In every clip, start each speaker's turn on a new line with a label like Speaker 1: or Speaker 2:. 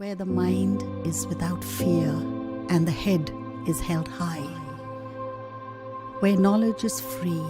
Speaker 1: where the mind is without fear and the head is held high, where knowledge is free.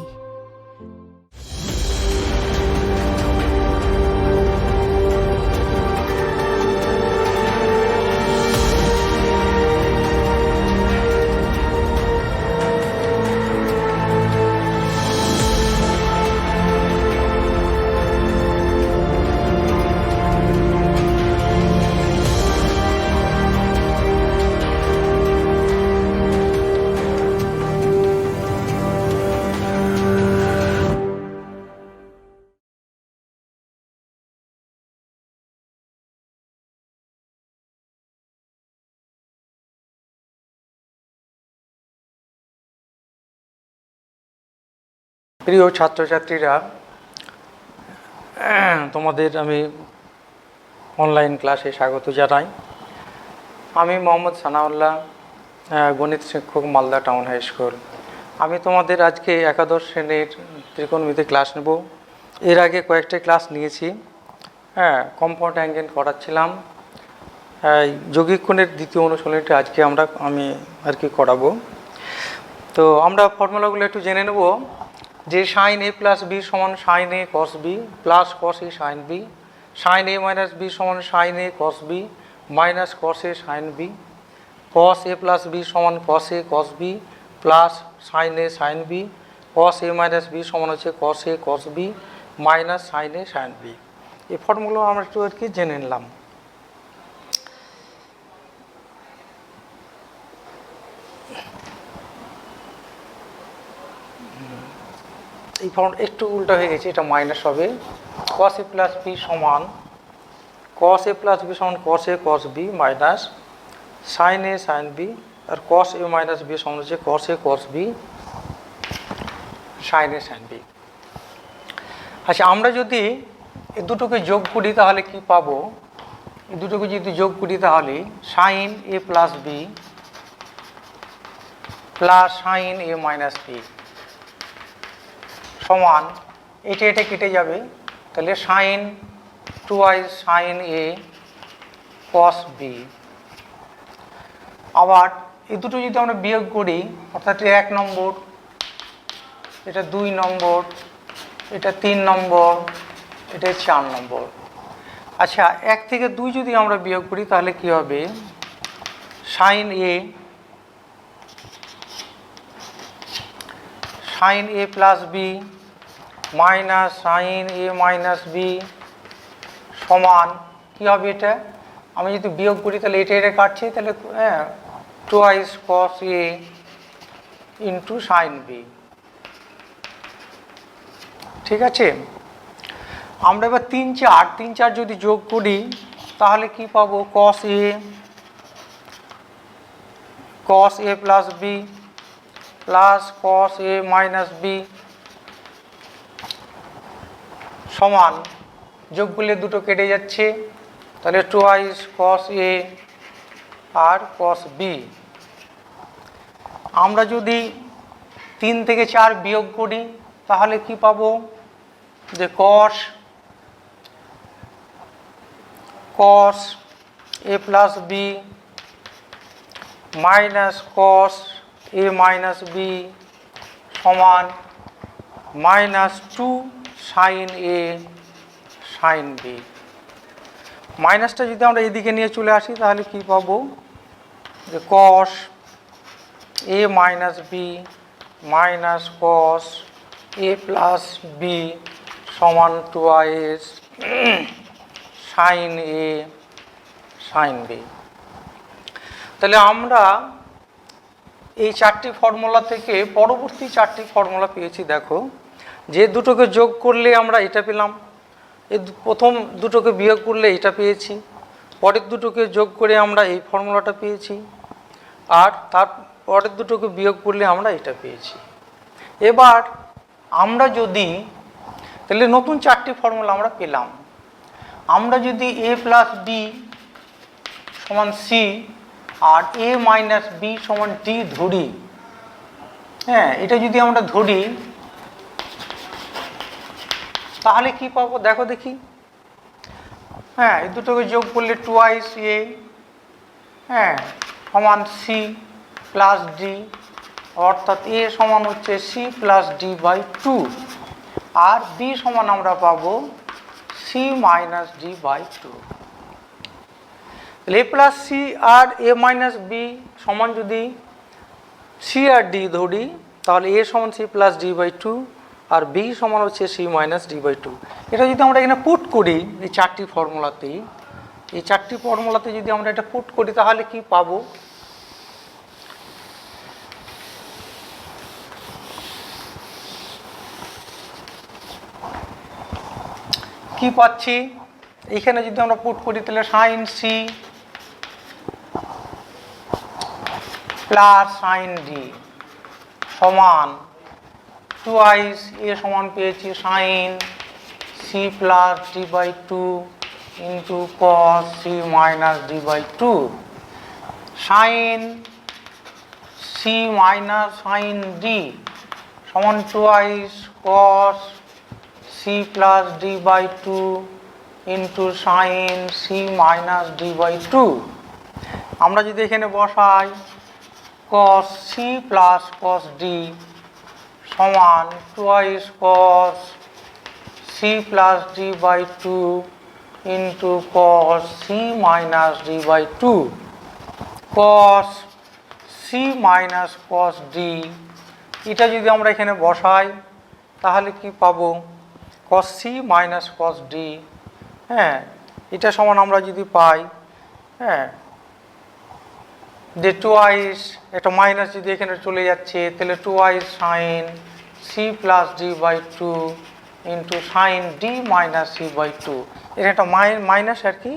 Speaker 2: প্রিয় ছাত্রছাত্রীরা, তোমাদের আমি online ক্লাসে স্বাগত জানাই। আমি মোহাম্মদ সানাউল্লাহ, গণিত শিক্ষক, মালদা টাউন হাই স্কুল। আমি তোমাদের আজকে একাদশ শ্রেণীর ত্রিকোণমিতি ক্লাস নেব। এর আগে কয়েকটা ক্লাস নিয়েছি। কম্পাউন্ড অ্যাঙ্গেল করাচ্ছিলাম। যৌগিক কোণের দ্বিতীয় অনুশীলনীটা আজকে আমি করাবো। তো আমরা ফর্মুলাগুলো একটু জেনে নেব। যে সাইন এ প্লাস বি সমান সাইন এ কস বি প্লাস কস এ সাইন বি, সাইন এ মাইনাস বি সমান sign A cos B minus cos A sine B, cos A plus B সমান কস এ কস B plus sign A sine B, cos A minus B সমান হচ্ছে কস এ কস B minus sine A sine B. এই formula আমরা একটু জেনে নিলাম। এই ফর্ম একটু উল্টা হয়ে গেছে, এটা মাইনাস হবে। কস এ প্লাস বি সমান কস এ প্লাস বি সমান কস এ কস B minus sine A sine B, R cos A minus B সমান হচ্ছে কস এ কস B sign A sine B. আচ্ছা, আমরা যদি এই দুটোকে যোগ করি তাহলে কি পাবো? এই দুটোকে যদি যোগ করি তাহলে সাইন এ প্লাস বি প্লাস সাইন এ মাইনাস বি সমান, এটা কেটে যাবে, তাহলে সাইন টুয়াইস সাইন এ কস বি। আবার এই দুটো যদি আমরা বিয়োগ করি, অর্থাৎ এক নম্বর, এটা 2 নম্বর, এটা 3 নম্বর, এটা 4 নম্বর। আচ্ছা, 1 থেকে 2 যদি আমরা বিয়োগ করি তাহলে কি হবে? সাইন এ প্লাস বি মাইনাস সাইন এ মাইনাস বি সমান কী হবে? এটা আমি যদি বিয়োগ করি তাহলে এটা কাটছে, তাহলে টুয়াইস কস এ ইন্টু সাইন বি। ঠিক আছে, আমরা এবার 3, 4 যদি যোগ করি তাহলে কি পাবো? কস A plus B plus cos A minus B সমান, যোগ করলে দুটো কেটে যাচ্ছে, তাহলে টুয়াইস কস এ আর কস বি। আমরা যদি 3 থেকে 4 বিয়োগ করি তাহলে কি পাবো? যে কস A plus B minus cos A minus B সমান -2 সাইন এ সাইন বি। মাইনাসটা যদি আমরা এদিকে নিয়ে চলে আসি তাহলে কি পাবো? যে কস A minus B minus cos A plus B সমান twice sign A sine B. তাহলে আমরা এই 4টি ফর্মুলা থেকে পরবর্তী 4টি ফর্মুলা পেয়েছি। দেখো, যে দুটোকে যোগ করলে আমরা এটা পেলাম, এই প্রথম দুটোকে বিয়োগ করলে এটা পেয়েছি, পরের দুটোকে যোগ করে আমরা এই ফর্মুলাটা পেয়েছি, আর তার পরের দুটোকে বিয়োগ করলে আমরা এটা পেয়েছি। এবার আমরা যদি তাহলে নতুন 4টি ফর্মুলা আমরা পেলাম। আমরা যদি এ প্লাস বি সমান সি আর এ মাইনাস বি সমান ডি ধরি, এটা যদি আমরা ধরি তাহলে কি পাবো? দেখো দেখি। হ্যাঁ এই দুটোকে যোগ করলে টুয়াইস এ, হ্যাঁ সমান সি প্লাস ডি, অর্থাৎ এ সমান হচ্ছে C plus D by two, আর বি সমান আমরা পাবো C minus D by two. A plus C আর এ মাইনাস বি সমান যদি সি আর ডি ধরি, তাহলে এ সমান C plus D by two আর বি সমান হচ্ছে C minus D by two. এটা যদি আমরা এখানে পুট করি এই চারটি ফর্মুলাতেই, এই চারটি ফর্মুলাতে যদি আমরা এটা পুট করি তাহলে কি পাবো? কি পাচ্ছি এখানে যদি আমরা পুট করি তাহলে sine C plus sine D সমান টুয়াইস এ সমান পেয়েছি sine C plus D by two into cos C minus D by two, sine C minus sine D সমান twice cos C plus D by two into sine C minus D by two. আমরা যদি এখানে বসাই cos c plus cos d সমান twice cos c plus d by two into cos c minus d by two. cos c minus cos d এটা যদি আমরা এখানে বসাই তাহলে কি পাবো? cos c minus cos d, হ্যাঁ এটা সমান আমরা যদি পাই, হ্যাঁ যে টুয়াইস একটা মাইনাস যদি এখানে চলে যাচ্ছে তাহলে twice sine C plus D by two into sine D minus C by two. এর একটা মাইনাস আর কি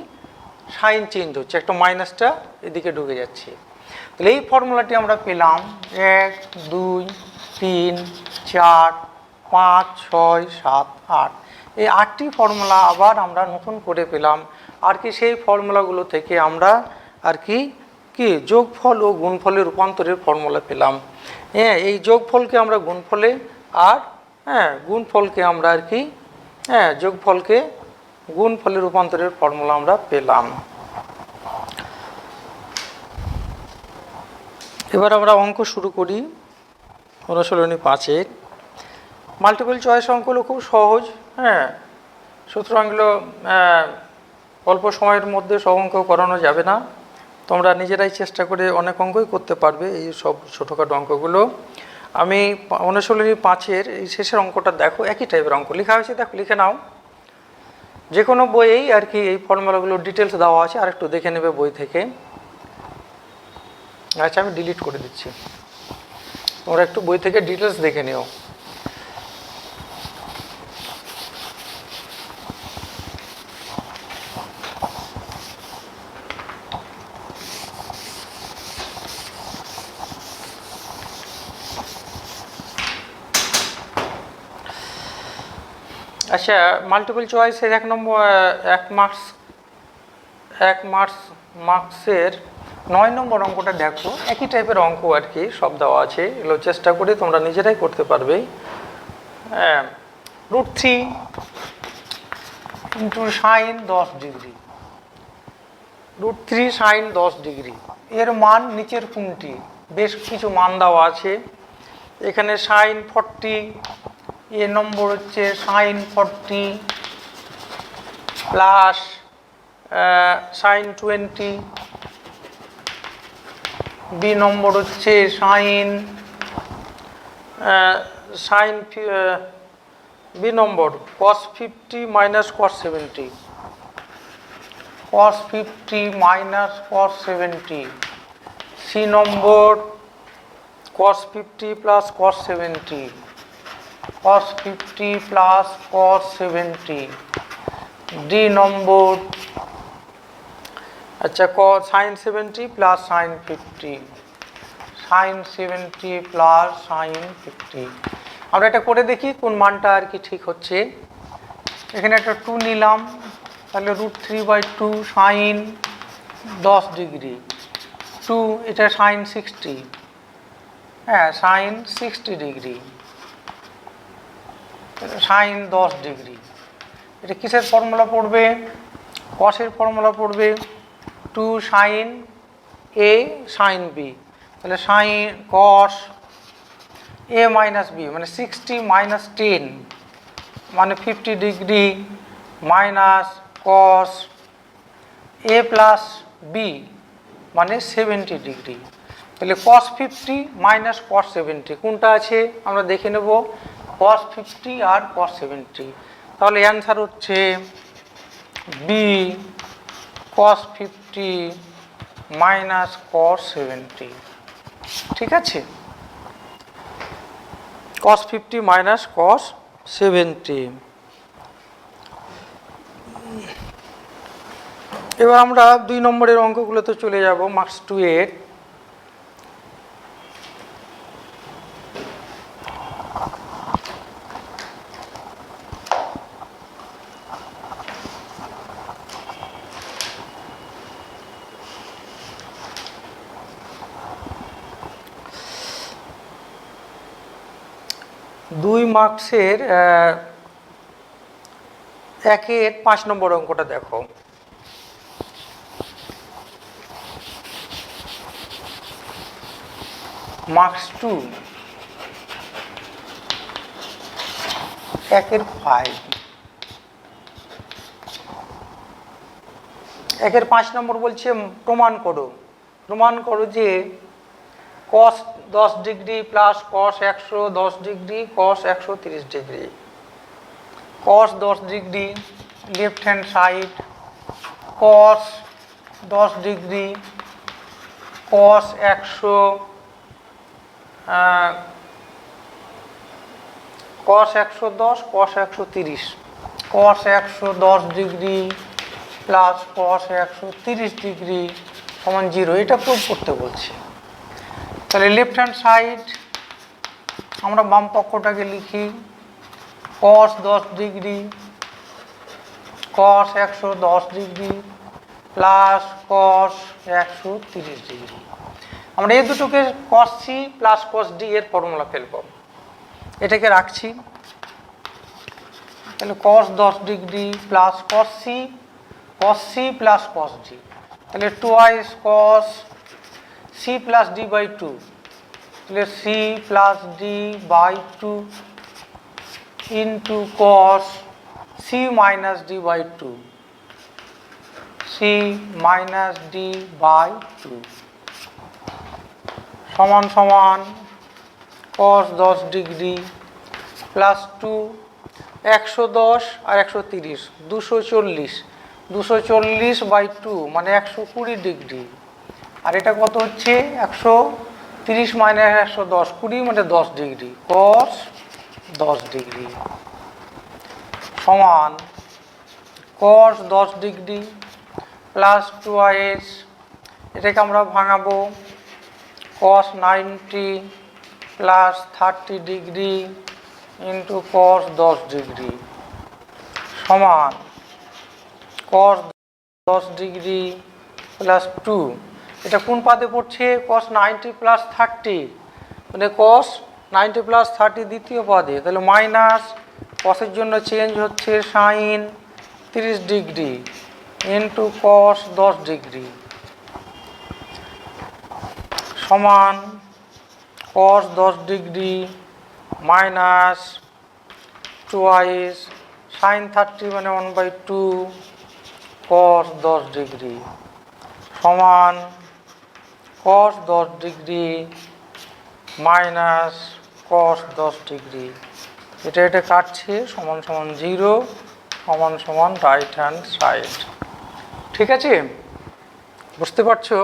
Speaker 2: সাইন চেঞ্জ হচ্ছে, একটা মাইনাসটা এদিকে ঢুকে যাচ্ছে। তাহলে এই ফর্মুলাটি আমরা পেলাম 1 2 3 4 5 6 7 8, এই 8টি ফর্মুলা আবার আমরা নতুন করে পেলাম আর কি। সেই ফর্মুলাগুলো থেকে আমরা আর কি যোগফল ও গুণফলের রূপান্তরের ফর্মুলা পেলাম। হ্যাঁ এই যোগফলকে আমরা গুণফলে আর গুণফলকে আমরা আর কি যোগফলকে গুণফলে রূপান্তরের ফর্মুলা আমরা পেলাম। এবার আমরা অঙ্ক শুরু করি। অনুশীলনী 5-এর মাল্টিপল চয়েস অঙ্কগুলো খুব সহজ, হ্যাঁ সুতরাং এগুলো অল্প সময়ের মধ্যে সব অঙ্ক করানো যাবে না, তোমরা নিজেরাই চেষ্টা করে অনেক অঙ্কই করতে পারবে এই সব ছোটোখাটো অঙ্কগুলো। আমি অনুশীলনী 5-এর এই শেষের অঙ্কটা দেখো, একই টাইপের অঙ্ক লেখা হয়েছে, দেখো লিখে নাও। যে কোনো বইয়েই আর কি এই ফর্মুলাগুলো ডিটেলস দেওয়া আছে, আর একটু দেখে নেবে বই থেকে। আচ্ছা আমি ডিলিট করে দিচ্ছি, তোমরা একটু বই থেকে ডিটেলস দেখে নিও। আচ্ছা মাল্টিপল চয়েসের 1 মার্কসের 9 নম্বর অঙ্কটা দেখো, একই টাইপের অঙ্ক আর কি সব দেওয়া আছে, এগুলো চেষ্টা করে তোমরা নিজেরাই করতে পারবে। √3 into sine 10 degree, √3 sine 10 degree এর মান নিচের কোনটি? বেশ কিছু মান দেওয়া আছে এখানে। সাইন 40 এ নম্বর হচ্ছে সাইন 40 প্লাস সাইন 20, বি নম্বর হচ্ছে বি নম্বর cos 50 minus cos 70, cos 50 minus cos 70, C নম্বর cos 50 plus cos 70, cos 50 plus cos 70, D নম্বর আচ্ছা sine 70 plus sine 50, sine 70 plus sine 50। আমরা এটা করে দেখি কোন মানটা আর কি ঠিক হচ্ছে। এখানে একটা 2 নিলাম, তাহলে √3/2 সাইন 10 ডিগ্রি, 2 এটা সাইন 60, হ্যাঁ সাইন 60 ডিগ্রি, সাইন 10 ডিগ্রি। এটা কিসের ফর্মুলা পড়বে? কসের ফর্মুলা পড়বে 2 সাইন এ সাইন বি, তাহলে sign cos A minus B মানে 60 মাইনাস 10 মানে 50 degree minus cos A plus B মানে 70 ডিগ্রি। তাহলে কস 50 মাইনাস কস 70 কোনটা আছে আমরা দেখে নেব, কস 50 আর কস 70। তাহলে অ্যান্সার হচ্ছে বি কস 50 মাইনাস কস 70। ঠিক আছে, কস 50 মাইনাস কস 70। এবার আমরা 2 নম্বরের অঙ্কগুলোতে চলে যাব, মার্কস 2 এর। দুই মার্কসের 1-এর 5 নম্বর অঙ্কটা দেখো। মার্কস 2 1-এর 5, 1-এর 5 নম্বর বলছে প্রমাণ করো যে cos 10 degree plus cos 110 degree cos 130 degree. Cos 10 degree left hand side, cos 10 degree cos 110 cos 130, cos 110 degree plus cos 130 degree সমান 0, এটা প্রুভ করতে বলছে। তাহলে লেফট হ্যান্ড সাইড আমরা বাম পক্ষটাকে লিখি cos 10 degree cos 110 degree plus cos 130 degree. আমরা এই দুটোকে cos C plus cos D এর ফর্মুলা ফেলব, এটাকে রাখছি। তাহলে cos 10 degree plus cos C plus cos D, তাহলে twice cos C plus D by 2, তাহলে C plus D by 2 into cos C minus D by 2, C minus D by 2 সমান সমান cos 10 degree plus 2 110 R 130 240 by 2 মানে 120 degree. আর এটা কত হচ্ছে 130 minus 110 20 মানে 10 degree, cos 10 degree সমান কস 10 ডিগ্রি প্লাস 2s, এটাকে আমরা ভাঙাবো কস 90 plus 30 degree into cos 10 degree সমান কস 10 ডিগ্রি প্লাস 2, এটা কোন পাদে পড়ছে কস 90 প্লাস 30 মানে কস 90 প্লাস 30 দ্বিতীয় পদে, তাহলে মাইনাস কসের জন্য চেঞ্জ হচ্ছে sine 30 degree into cos 10 degree সমান cos 10 degree minus twice sine 30 মানে 1/2 কস 10 ডিগ্রি সমান cos 10 degree minus cos 10 degree, এটা কাটছে সমান সমান 0 সমান সমান রাইট হ্যান্ড সাইড। ঠিক আছে, বুঝতে পারছো?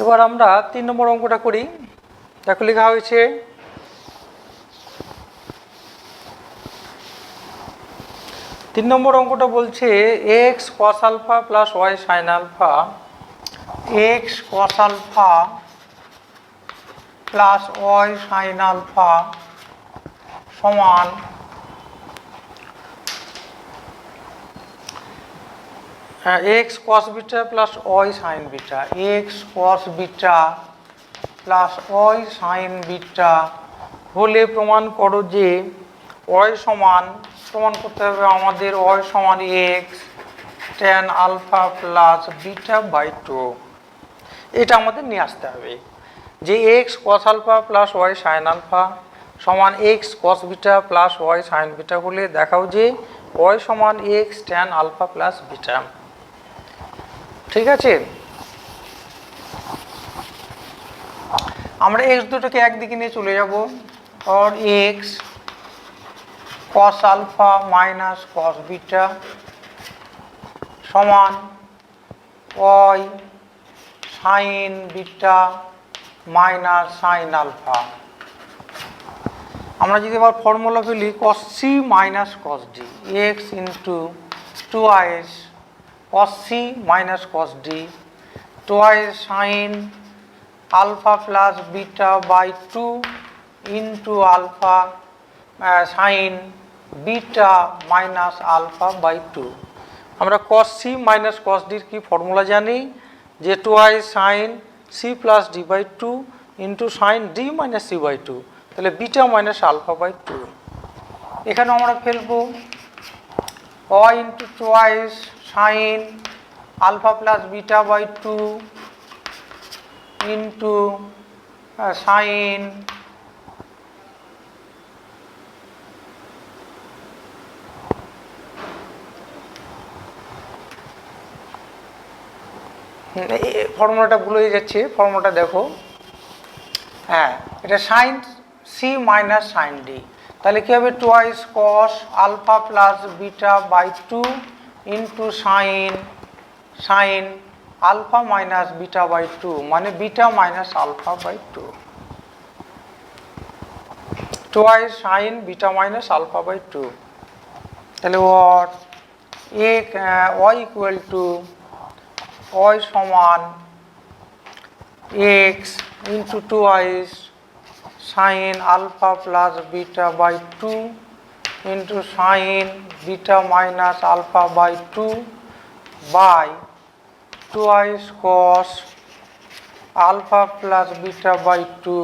Speaker 2: এবার আমরা 3 নম্বর অঙ্কটা করি। দেখো লেখা হয়েছে তিন নম্বর অঙ্কটা বলছে x cos alpha plus y sine alpha, x cos alpha plus y sine alpha সমান x cos beta plus y sine beta, x cos beta plus y sine beta হলে প্রমাণ করো যে ওয়াই সমান, প্রমাণ করতে হবে আমাদের ওয়াই সমান x tan alpha plus beta by two. এটা আমাদের নিয়ে আসতে হবে যে x cos alpha plus y sine alpha সমান x cos beta plus y sine beta হলে দেখাও যে ওয়াই সমান x tan alpha plus beta. ঠিক আছে, আমরা এক্স দুটোকে একদিকে নিয়ে চলে যাব, और x cos alpha minus cos beta সমান y sine beta minus sine alpha. আমরা যদি আবার ফর্মুলা ফেলি cos C minus cos D, x into twice cos C minus cos D twice sine alpha plus beta by two into alpha sine beta minus alpha by two. আমরা cos C minus কস ডির কি formula জানি যে twice sine C plus D by two into sine D minus C by two, তাহলে beta minus alpha by two. এখানে আমরা ফেলবো y into twice sine alpha plus beta by two into sine ফর্মুলাটা ভুল হয়ে যাচ্ছে, ফর্মুলাটা দেখো, হ্যাঁ এটা sine C minus sine D, তাহলে কী হবে twice cos alpha plus beta by two into sine sine alpha minus beta by two, মানে beta minus alpha by two, twice sine beta minus alpha by two. তাহলে what y equal to y সমান x into twice sine alpha plus beta by two into sine beta minus alpha by two by twice cos alpha plus beta by two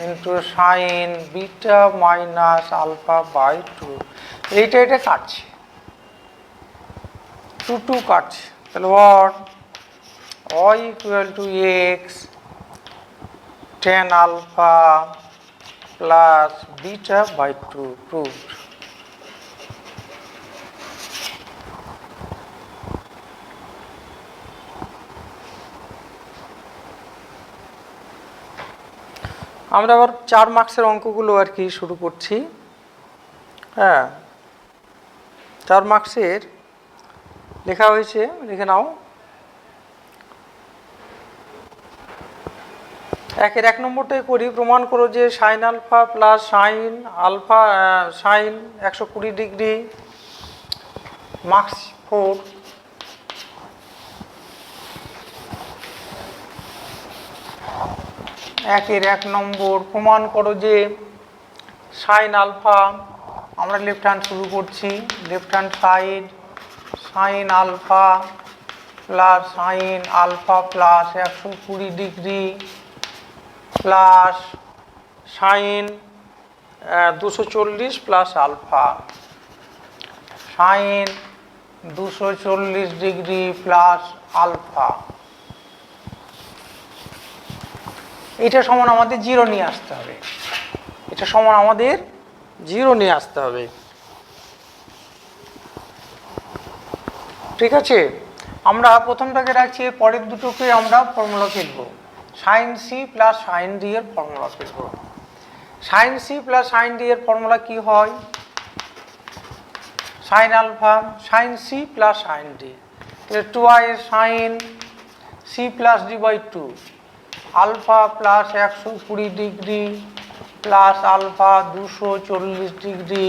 Speaker 2: into sine beta minus alpha by two. এইটা এটা কাটছে, two two কাটছে, তাহলে what y equal to x tan alpha plus beta by 2 proved. আমরা আবার 4 মার্কসের অঙ্কগুলো আর কি শুরু করছি। হ্যাঁ 4 মার্কসের লেখা হয়েছে, লিখে নাও। একের 1 নম্বরটাই করি, প্রমাণ করো যে sine alpha plus sine alpha sine 120 degree marks 4। একের 1 নম্বর প্রমাণ করো যে সাইন আলফা, আমরা লেফট হ্যান্ড শুরু করছি, left hand side sine alpha plus sine alpha plus 120 degree plus sine 240 plus alpha sine 240 degree plus alpha. এটা সমান আমাদের 0 নিয়ে আসতে হবে, এটা সমান আমাদের 0 নিয়ে আসতে হবে। ঠিক আছে, আমরা প্রথমটাকে রাখছি, পরের দুটোকে আমরা ফর্মুলা ফেলব। Sine C plus sine D এর ফর্মুলা ফেলব। Sine C plus sine D এর ফর্মুলা কি হয়? Sine alpha sine C plus sine D, twice sine C plus D by two, alpha plus 120 degree plus alpha 240 degree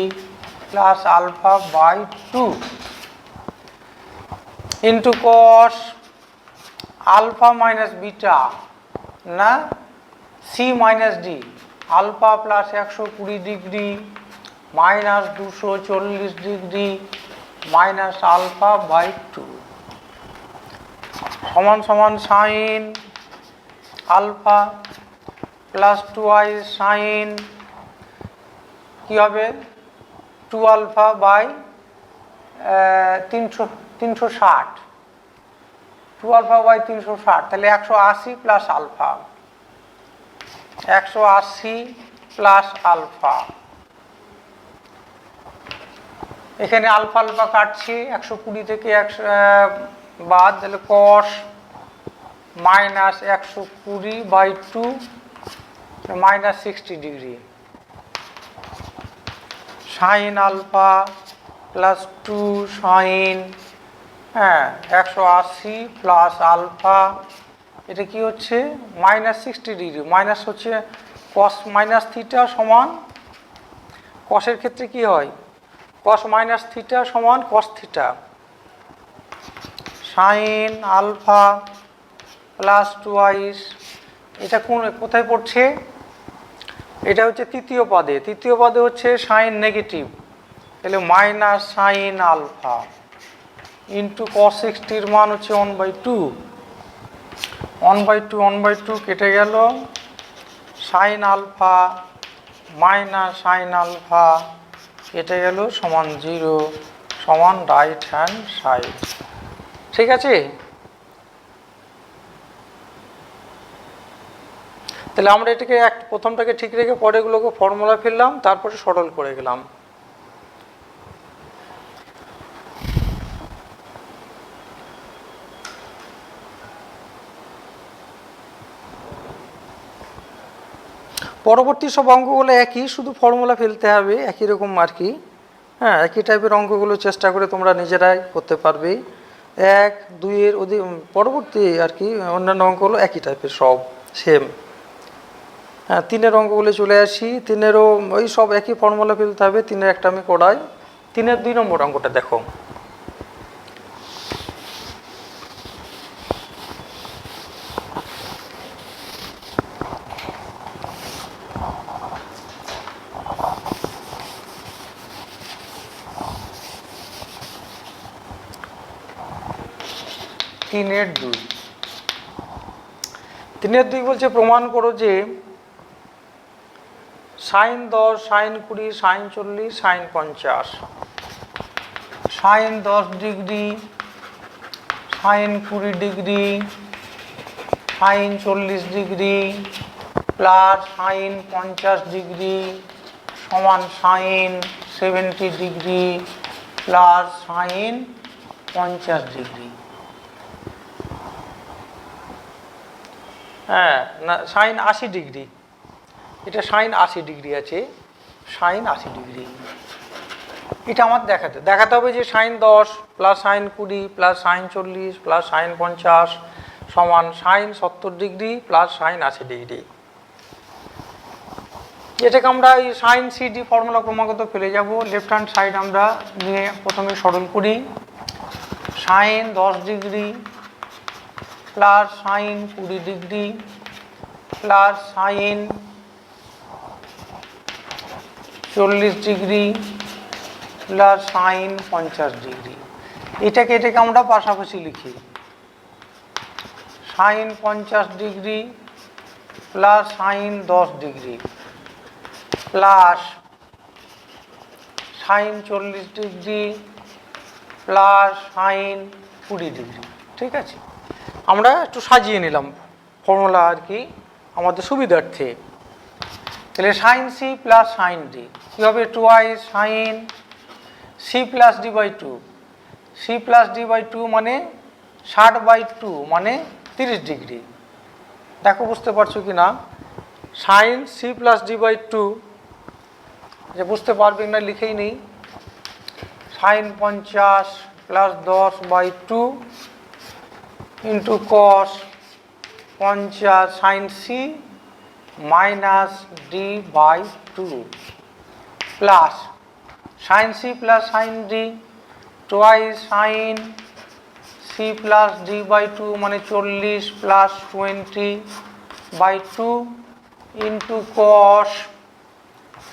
Speaker 2: plus alpha by two into cos alpha minus beta না C minus D, alpha plus 120 degree minus 240 degree minus alpha by two. সমান সমান sign alpha plus 2i sign কি হবে 2 alpha by 360 2 alpha by 360 তাহলে 180 plus alpha 180 plus alpha এখানে alpha alpha কাটছি 120 থেকে 100 বাদ তাহলে cos minus 120 by 2 minus 60 degree sine alpha plus 2 sine 180 plus alpha এটা কি হচ্ছে মাইনাস 60 ডিগ্রি মাইনাস হচ্ছে cos মাইনাস থিটা সমান cosের ক্ষেত্রে কি হয় cos মাইনাস থিটা সমান cos theta sine alpha plus 2i এটা কোথায় পড়ছে এটা হচ্ছে তৃতীয় পদে হচ্ছে সাইন নেগেটিভ তাহলে minus sine alpha into cos 60 এর মান হচ্ছে 1/2 1/2 কেটে গেল sine alpha minus sine alpha কেটে গেল সমান 0 সমান রাইট হ্যান্ড সাইড ঠিক আছে তাহলে আমরা এটাকে প্রথমটাকে ঠিক রেখে পরেগুলোকে ফর্মুলা ফেললাম তারপরে সরল করে গেলাম পরবর্তী সব অঙ্কগুলো একই শুধু ফর্মুলা ফেলতে হবে একই রকম আর কি একই টাইপের অঙ্কগুলো চেষ্টা করে তোমরা নিজেরাই করতে পারবে 1 2 এর পরবর্তী আর কি অন্যান্য অঙ্কগুলো একই টাইপের সব সেম 3 এর অঙ্কগুলো চলে আসি 3 এরও ওই সব একই ফর্মুলা ফেলতে হবে 3 এর একটা আমি করাই 3 এর 2 নম্বর অঙ্কটা দেখো তিনের দুই বলছে প্রমাণ করো যে sine 10 sine 20 sine 40 sine 50 sine 10 degree sine 20 degree sine 40 degree plus sine 50 degree সমান sine 70 degree plus sine 50 degree না সাইন 80 ডিগ্রি এটা সাইন 80 ডিগ্রি আছে সাইন 80 ডিগ্রি এটা আমার দেখাতে হবে যে sine 10 plus sine 20 plus sine 40 plus sine 50 সমান sine 70 degree plus sine 80 degree এটাকে আমরা এই সাইন সিডি ফর্মুলা ক্রমাগত ফেলে যাব লেফট হ্যান্ড সাইড আমরা নিয়ে প্রথমে সরল করি sine 10 degree plus sine 20 degree plus sine 40 degree plus sine 50 degree এটাকে আমরা পাশাপাশি লিখি sine 50 degree plus sine 10 degree plus sine 40 degree plus sine 20 degree ঠিক আছে আমরা একটু সাজিয়ে নিলাম ফর্মুলা আর কি আমাদের সুবিধার্থে তাহলে sine C plus sine D কী হবে 2i sine C plus D by 2 C plus D by 2 মানে 60/2 মানে 30 ডিগ্রি দেখো বুঝতে পারছো কি না sine C plus D by 2 যে বুঝতে পারবে না লিখেই নেই sine 50 plus 10/2 into cos 50 sine C minus D by 2 plus sine C plus sine D twice sine C plus D by 2 মানে 40 plus 20/2 into cos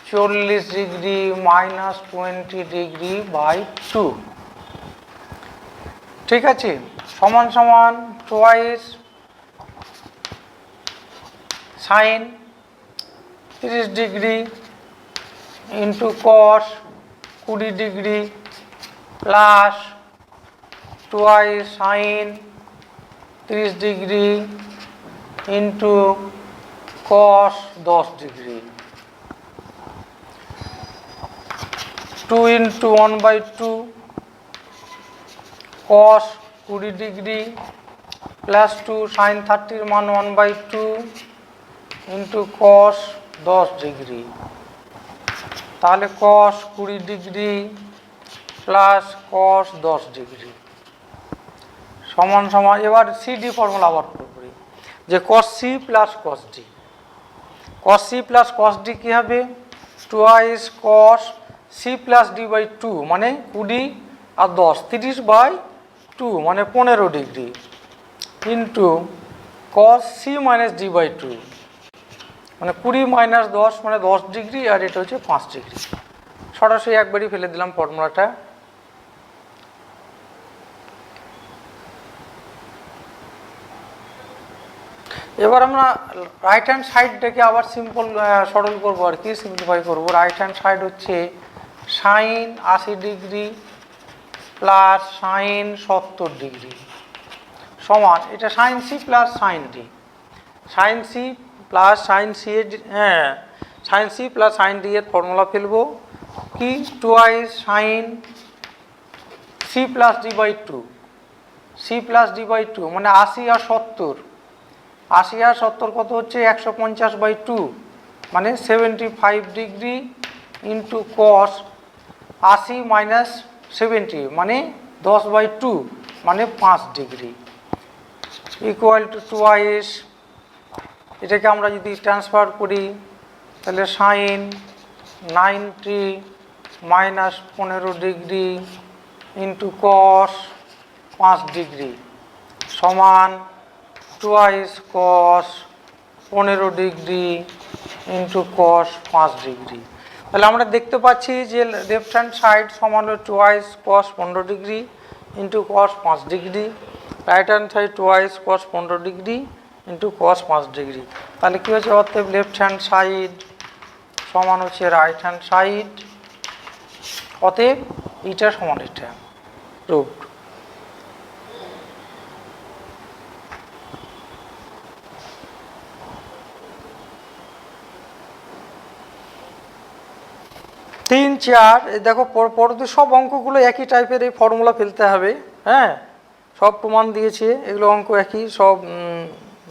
Speaker 2: 40 degree minus 20 degree by 2 ঠিক আছে সমান সমান twice sine 30 degree into cos 20 degree plus twice sine 30 degree into cos 10 degree 2 into 1/2 cos 20 degree plus 2 sine 30 মান 1/2 into cos 10 degree, তাহলে cos 20 degree plus cos 10 degree সমান সমান, এবার C D formula আবার করি যে cos C plus cos D, cos C plus cos D কী হবে, twice cos C plus D by 2 মানে 20 আর 10 30/2 মানে 15 degree into cos C minus D by 2 মানে 20 মাইনাস 10 মানে 10 ডিগ্রি, আর এটা হচ্ছে 5 ডিগ্রি। সরাসরি একবারই ফেলে দিলাম ফর্মুলাটা। এবার আমরা রাইট হ্যান্ড সাইডটাকে আবার সিম্পল সরল করবো আর কি, সিম্পলিফাই করবো। রাইট হ্যান্ড সাইড হচ্ছে sine 80 degree plus sine 70 degree সমান, এটা sine C plus sine D, sine C plus sine C এর sine C plus sine D এর ফর্মুলা ফেলবো কি, twice sine C plus D by 2, C plus D by 2 মানে 80 আর 70, 80 আর 70 কত হচ্ছে 150/2 মানে 75 ডিগ্রি ইন্টু কস 80 মাইনাস 70 মানে 10/2 মানে 5 ডিগ্রি ইকুয়াল টু টোয়াইস, এটাকে আমরা যদি ট্রান্সফার করি তাহলে sine 90 minus 15 degree into cos 5 degree সমান twice cos 15 degree into cos 5 degree. তাহলে আমরা দেখতে পাচ্ছি যে লেফট হ্যান্ড সাইড সমান হলো twice cos 15 degree into cos 5 degree, right hand side twice cos 15 degree into cos 5 degree. তাহলে কী হচ্ছে, অতএব লেফট হ্যান্ড সাইড সমান হচ্ছে রাইট হ্যান্ড সাইড, অতএব এইটা সমান এটা প্রুভড। তিন চার দেখো পরবর্তী সব অঙ্কগুলো একই টাইপের, এই ফর্মুলা ফেলতে হবে। হ্যাঁ, সব প্রমাণ দিয়েছে, এগুলো অঙ্ক একই, সব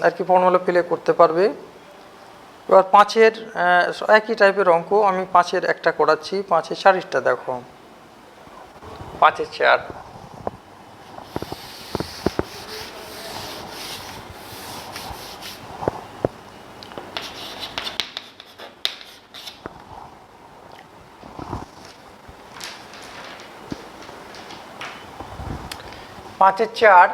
Speaker 2: আর কি ফর্মুলা ফেলে করতে পারবে। এবার পাঁচের একই টাইপের অঙ্ক, আমি পাঁচের একটা করাচ্ছি। পাঁচের চারিশটা দেখো, পাঁচের চার পাঁচের চার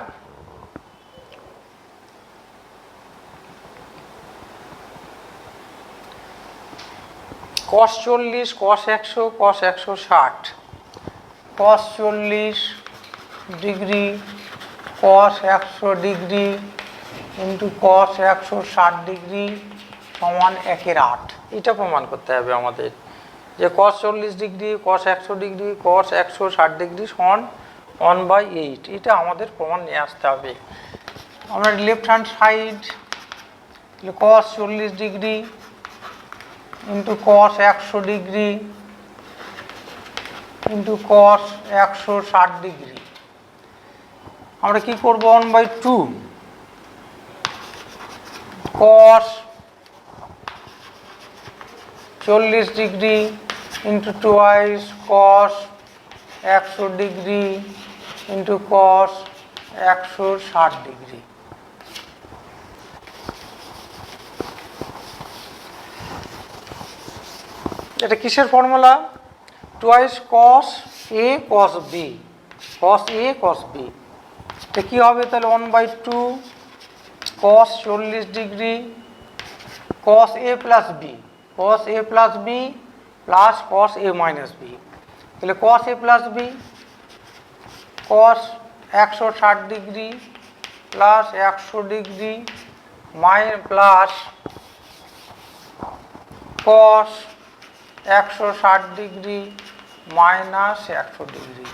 Speaker 2: কস 40 কস 100 কস 160, কস 40 ডিগ্রি কস 100 ডিগ্রি ইন্টু কস 160 ডিগ্রি সমান 1/8। এটা প্রমাণ করতে হবে আমাদের যে কস 40 ডিগ্রি কস 100 ডিগ্রি কস 160 ডিগ্রি সমান 1/8। এটা আমাদের প্রমাণ নিয়ে আসতে হবে। আমরা লেফট হ্যান্ড সাইড কস 40 ডিগ্রি ইন্টু কস 100 ডিগ্রি ইন্টু কস 160 ডিগ্রি, আমরা কি করব 1/2 কস 40 ডিগ্রি ইন্টু টোয়াইস কস 100 ডিগ্রি ইন্টু কস 160 ডিগ্রি। এটা কিসের ফর্মুলা, টোয়াইস কস এ কস বি, কস এ কস বি। এটা কী হবে তাহলে 1/2 কস 40 degree cos A plus B, cos A plus B plus cos A minus B. তাহলে cos A plus B cos 160 degree plus 100 degree plus cos 160 degree minus 100 degree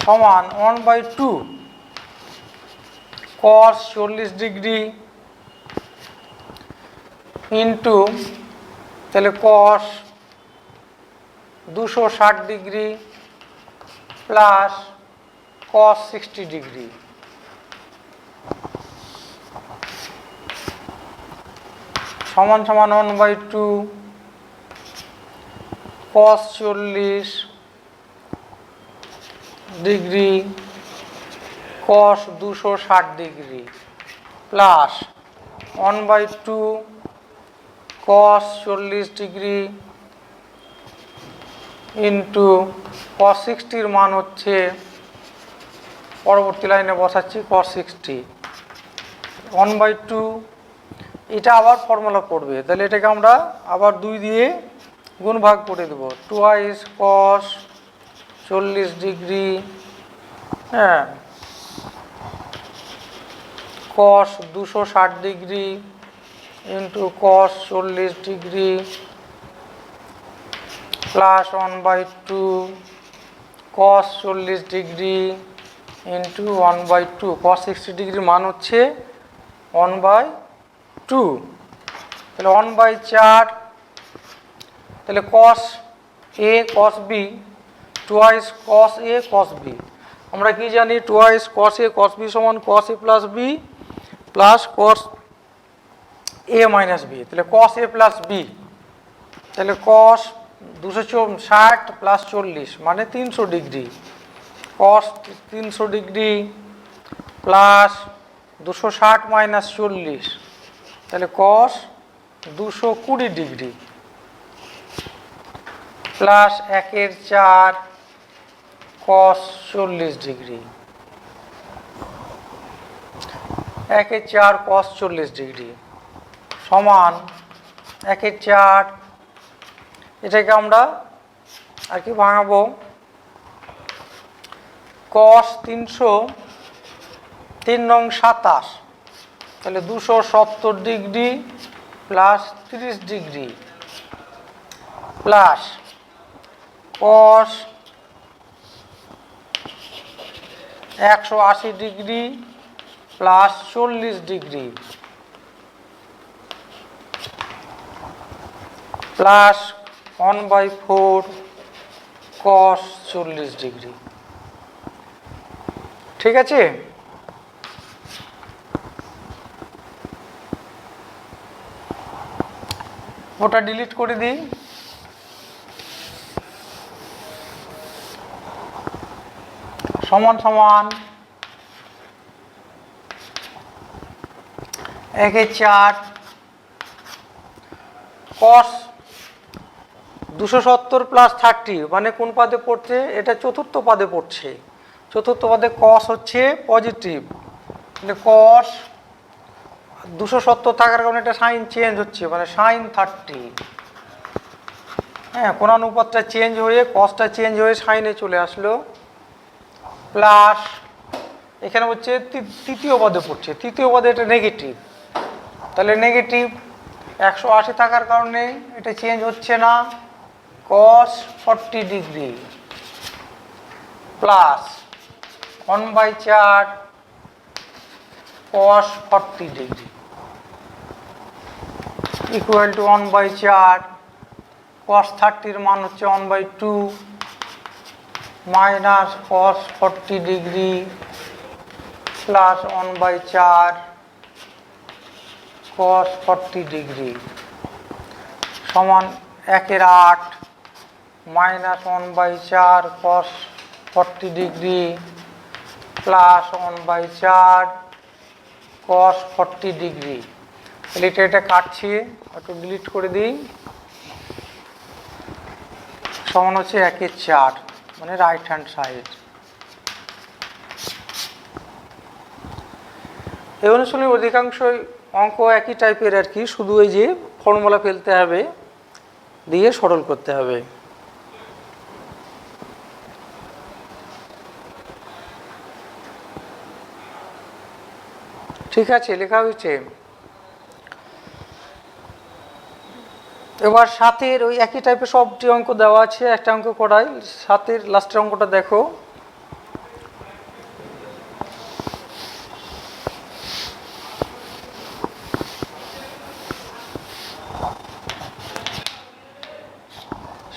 Speaker 2: সমান 1/2 cos 40 degree into তাহলে cos 260 degree plus cos 60 degree সমান সমান 1/2 cos 40 degree cos 260 degree plus 1/2 cos 40 degree into cos 60 এর মান হচ্ছে পরবর্তী লাইনে বসাচ্ছি cos 60 1/2 এটা আবার ফর্মুলা পড়বে তাহলে এটাকে আমরা আবার 2 দিয়ে গুণ ভাগ করে দেব 2 cos 40 ডিগ্রি হ্যাঁ cos 260 degree into cos 40 degree plus 1/2 cos 40 degree into 1/2 cos 60 ডিগ্রির মান হচ্ছে 1/2 তাহলে 1/4 তাহলে cos a cos b twice cos a cos b আমরা কি জানি twice cos a cos b সমান cos a plus b plus cos a minus b তাহলে cos a plus b তাহলে cos 260 plus 40 মানে 300 degree cos 300 degree plus 260 minus 40 তাহলে cos 220 degree plus 1/4 cos 40 degree 1/4 cos 40 degree সমান 1/4 এটাকে আমরা আর কি ভাঙাবো cos 300 3 নং 27 তাহলে 270 degree plus 30 degree plus cos 180 degree plus 40 degree plus 1/4 cos 40 degree ঠিক আছে ওটা ডিলিট করে দিই সমান সমান 1/4 cos 270 প্লাস 30 মানে কোন পাদে পড়ছে এটা চতুর্থ পাদে পড়ছে চতুর্থ পাদে cos হচ্ছে পজিটিভ মানে cos 270 থাকার কারণে এটা সাইন চেঞ্জ হচ্ছে মানে সাইন 30 হ্যাঁ কোণানুপাতটা চেঞ্জ হয়ে cosটা চেঞ্জ হয়ে সাইনে চলে আসলো প্লাস এখানে হচ্ছে তৃতীয় পদে পড়ছে তৃতীয় পদে এটা নেগেটিভ তাহলে নেগেটিভ 180 থাকার কারণে এটা চেঞ্জ হচ্ছে না cos 40 degree plus 1/4 cos 40 degree equal to 1/4 cos 30 এর মান হচ্ছে 1/2 minus cos 40 degree plus 1/4 cos 40 degree সমান 1/8 minus 1/4 cos 40 degree plus 1/4 cos 40 degree তাহলে এটা কাটছি একটু ডিলিট করে দিই সমান হচ্ছে 1/4 মানে রাইট হ্যান্ড সাইড এই অনুসারে অধিকাংশ অঙ্ক একই টাইপের আর কি শুধু এই যে ফর্মুলা ফেলতে হবে দিয়ে সরল করতে হবে ঠিক আছে, লেখা হয়েছে। এবার সাতের ওই একই টাইপের সবটি অঙ্ক দেওয়া আছে, একটা অঙ্ক করাই। সাতের লাস্টের অঙ্কটা দেখো।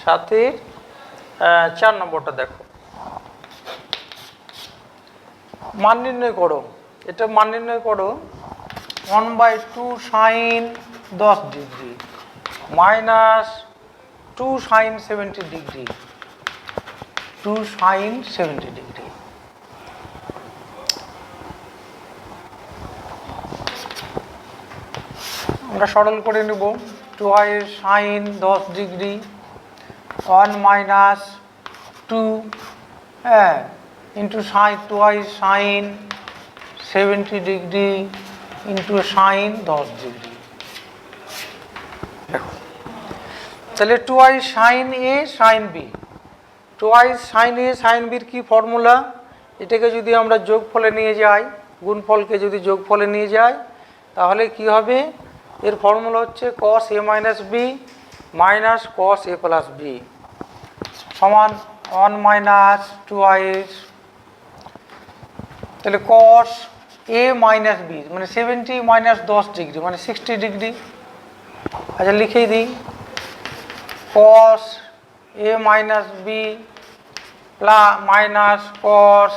Speaker 2: সাতের 4 নম্বরটা দেখো। মান নির্ণয় করো। এটা মান নির্ণয় করো 1/2 sine 10 degree minus 2 sine 70 degree, 2 sine 70 degree. আমরা সরল করে নেব। 2i সাইন 10 ডিগ্রি 1 মাইনাস 2 হ্যাঁ into sine 2i sine 70 degree into sine 10 degree. দেখো তাহলে 2i sine A sine B, 2i sine A sine বির কি ফর্মুলা? এটাকে যদি আমরা যোগফলে নিয়ে যাই, গুণফলকে যদি যোগফলে নিয়ে যাই, তাহলে কি হবে? এর ফর্মুলা হচ্ছে cos a minus B minus cos a plus B সমান 1 মাইনাস 2i। তাহলে cos a মাইনাস বি মানে 70 মাইনাস 10 ডিগ্রি মানে 60 ডিগ্রি। আচ্ছা লিখেই দিই, cos a minus B minus cos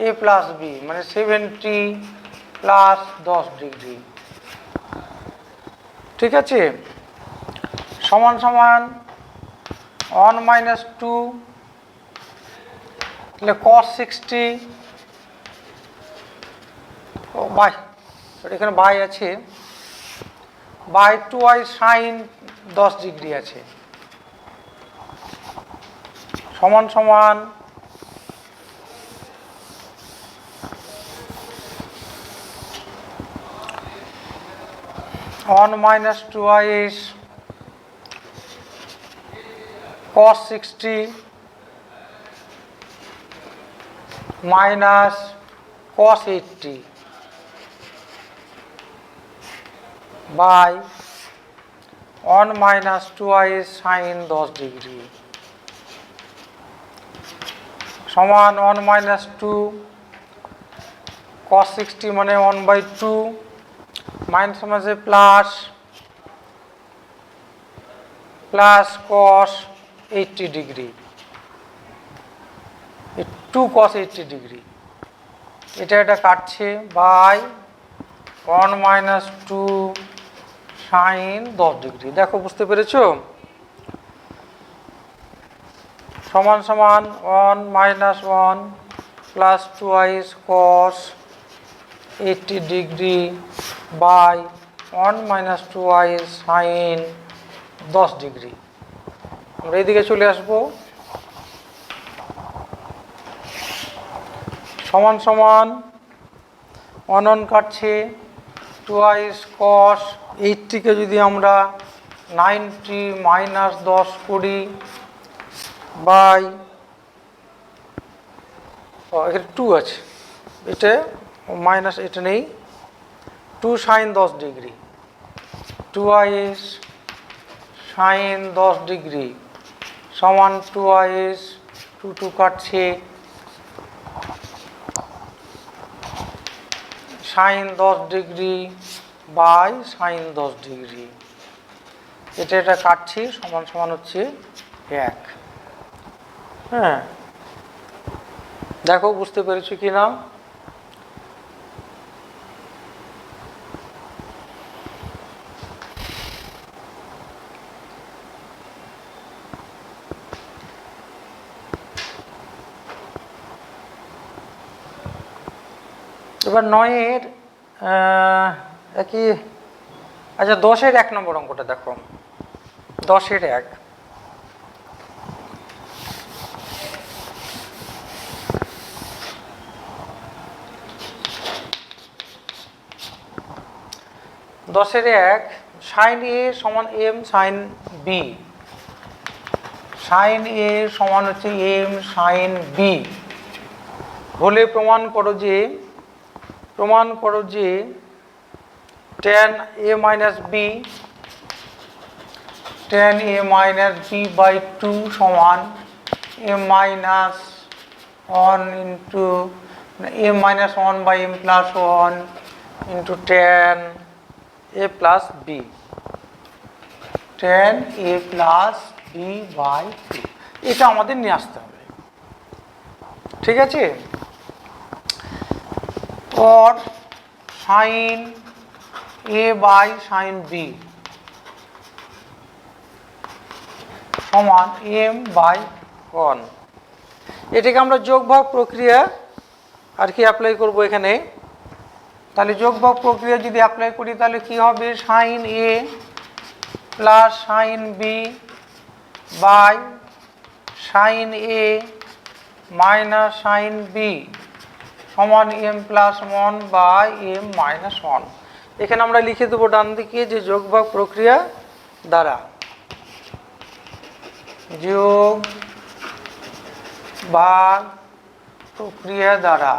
Speaker 2: a plus B মানে 70 প্লাস 10 ডিগ্রি। ঠিক আছে, সমান সমান 1 মাইনাস 2 তাহলে cos 60 বাই, এখানে বাই আছে, বাই 2i সাইন 10 ডিগ্রি আছে সমান সমান 1 minus 2i is cos 60 minus cos 80 by 1 minus 2i is sin 10 degree সমান 1 minus 2 cos 60 মানে 1/2 মাইনাস মাঝে plus plus cos 80 degree 2 cos 80 degree এটা কাটছে বাই 1 মাইনাস 2 সাইন 10 ডিগ্রি। দেখো বুঝতে পেরেছো? সমান সমান 1 minus 1 plus 2i cos 80 degree by 1 minus 2i sine 10 degree. আমরা এইদিকে চলে আসবো, সমান সমান 1 কাটছে 2i cos 80 কে যদি আমরা 90 মাইনাস 10 করি বাই এখানে 2 আছে, এটা মাইনাস এটা নেই, 2 sign 10 degree 2i sine 10 degree সমান 2i 2 কাটছে sine 10 degree by sine 10 degree এটা কাটছি সমান সমান হচ্ছে 1। হ্যাঁ দেখো বুঝতে পেরেছো কি না? এবার 9-এর একই, আচ্ছা 10-এর 1 নম্বর অঙ্কটা দেখো। 10-এর 1 10-এর 1 সাইন এ সমান এম সাইন বি, সাইন এ সমান হচ্ছে এম সাইন বি হলে প্রমাণ করো যে tan a minus b tan a minus b by 2 সমান a minus 1 into a minus 1 by m plus 1 into tan a plus b tan a plus b by 2 এটা আমাদের নিয়ে আসতে হবে ঠিক আছে or sin a by sin b সমান m by 1 এটাকে আমরা যোগভাগ প্রক্রিয়া আর কি অ্যাপ্লাই করব এখানে তাহলে যোগভাগ প্রক্রিয়া যদি অ্যাপ্লাই করি তাহলে কি হবে sin a plus sin b by sin a minus sin b সমান m plus 1 by m minus 1 এখানে আমরা লিখে দেব ডান দিকে যে যোগভাগ প্রক্রিয়া দ্বারা যোগ ভাগ প্রক্রিয়া দ্বারা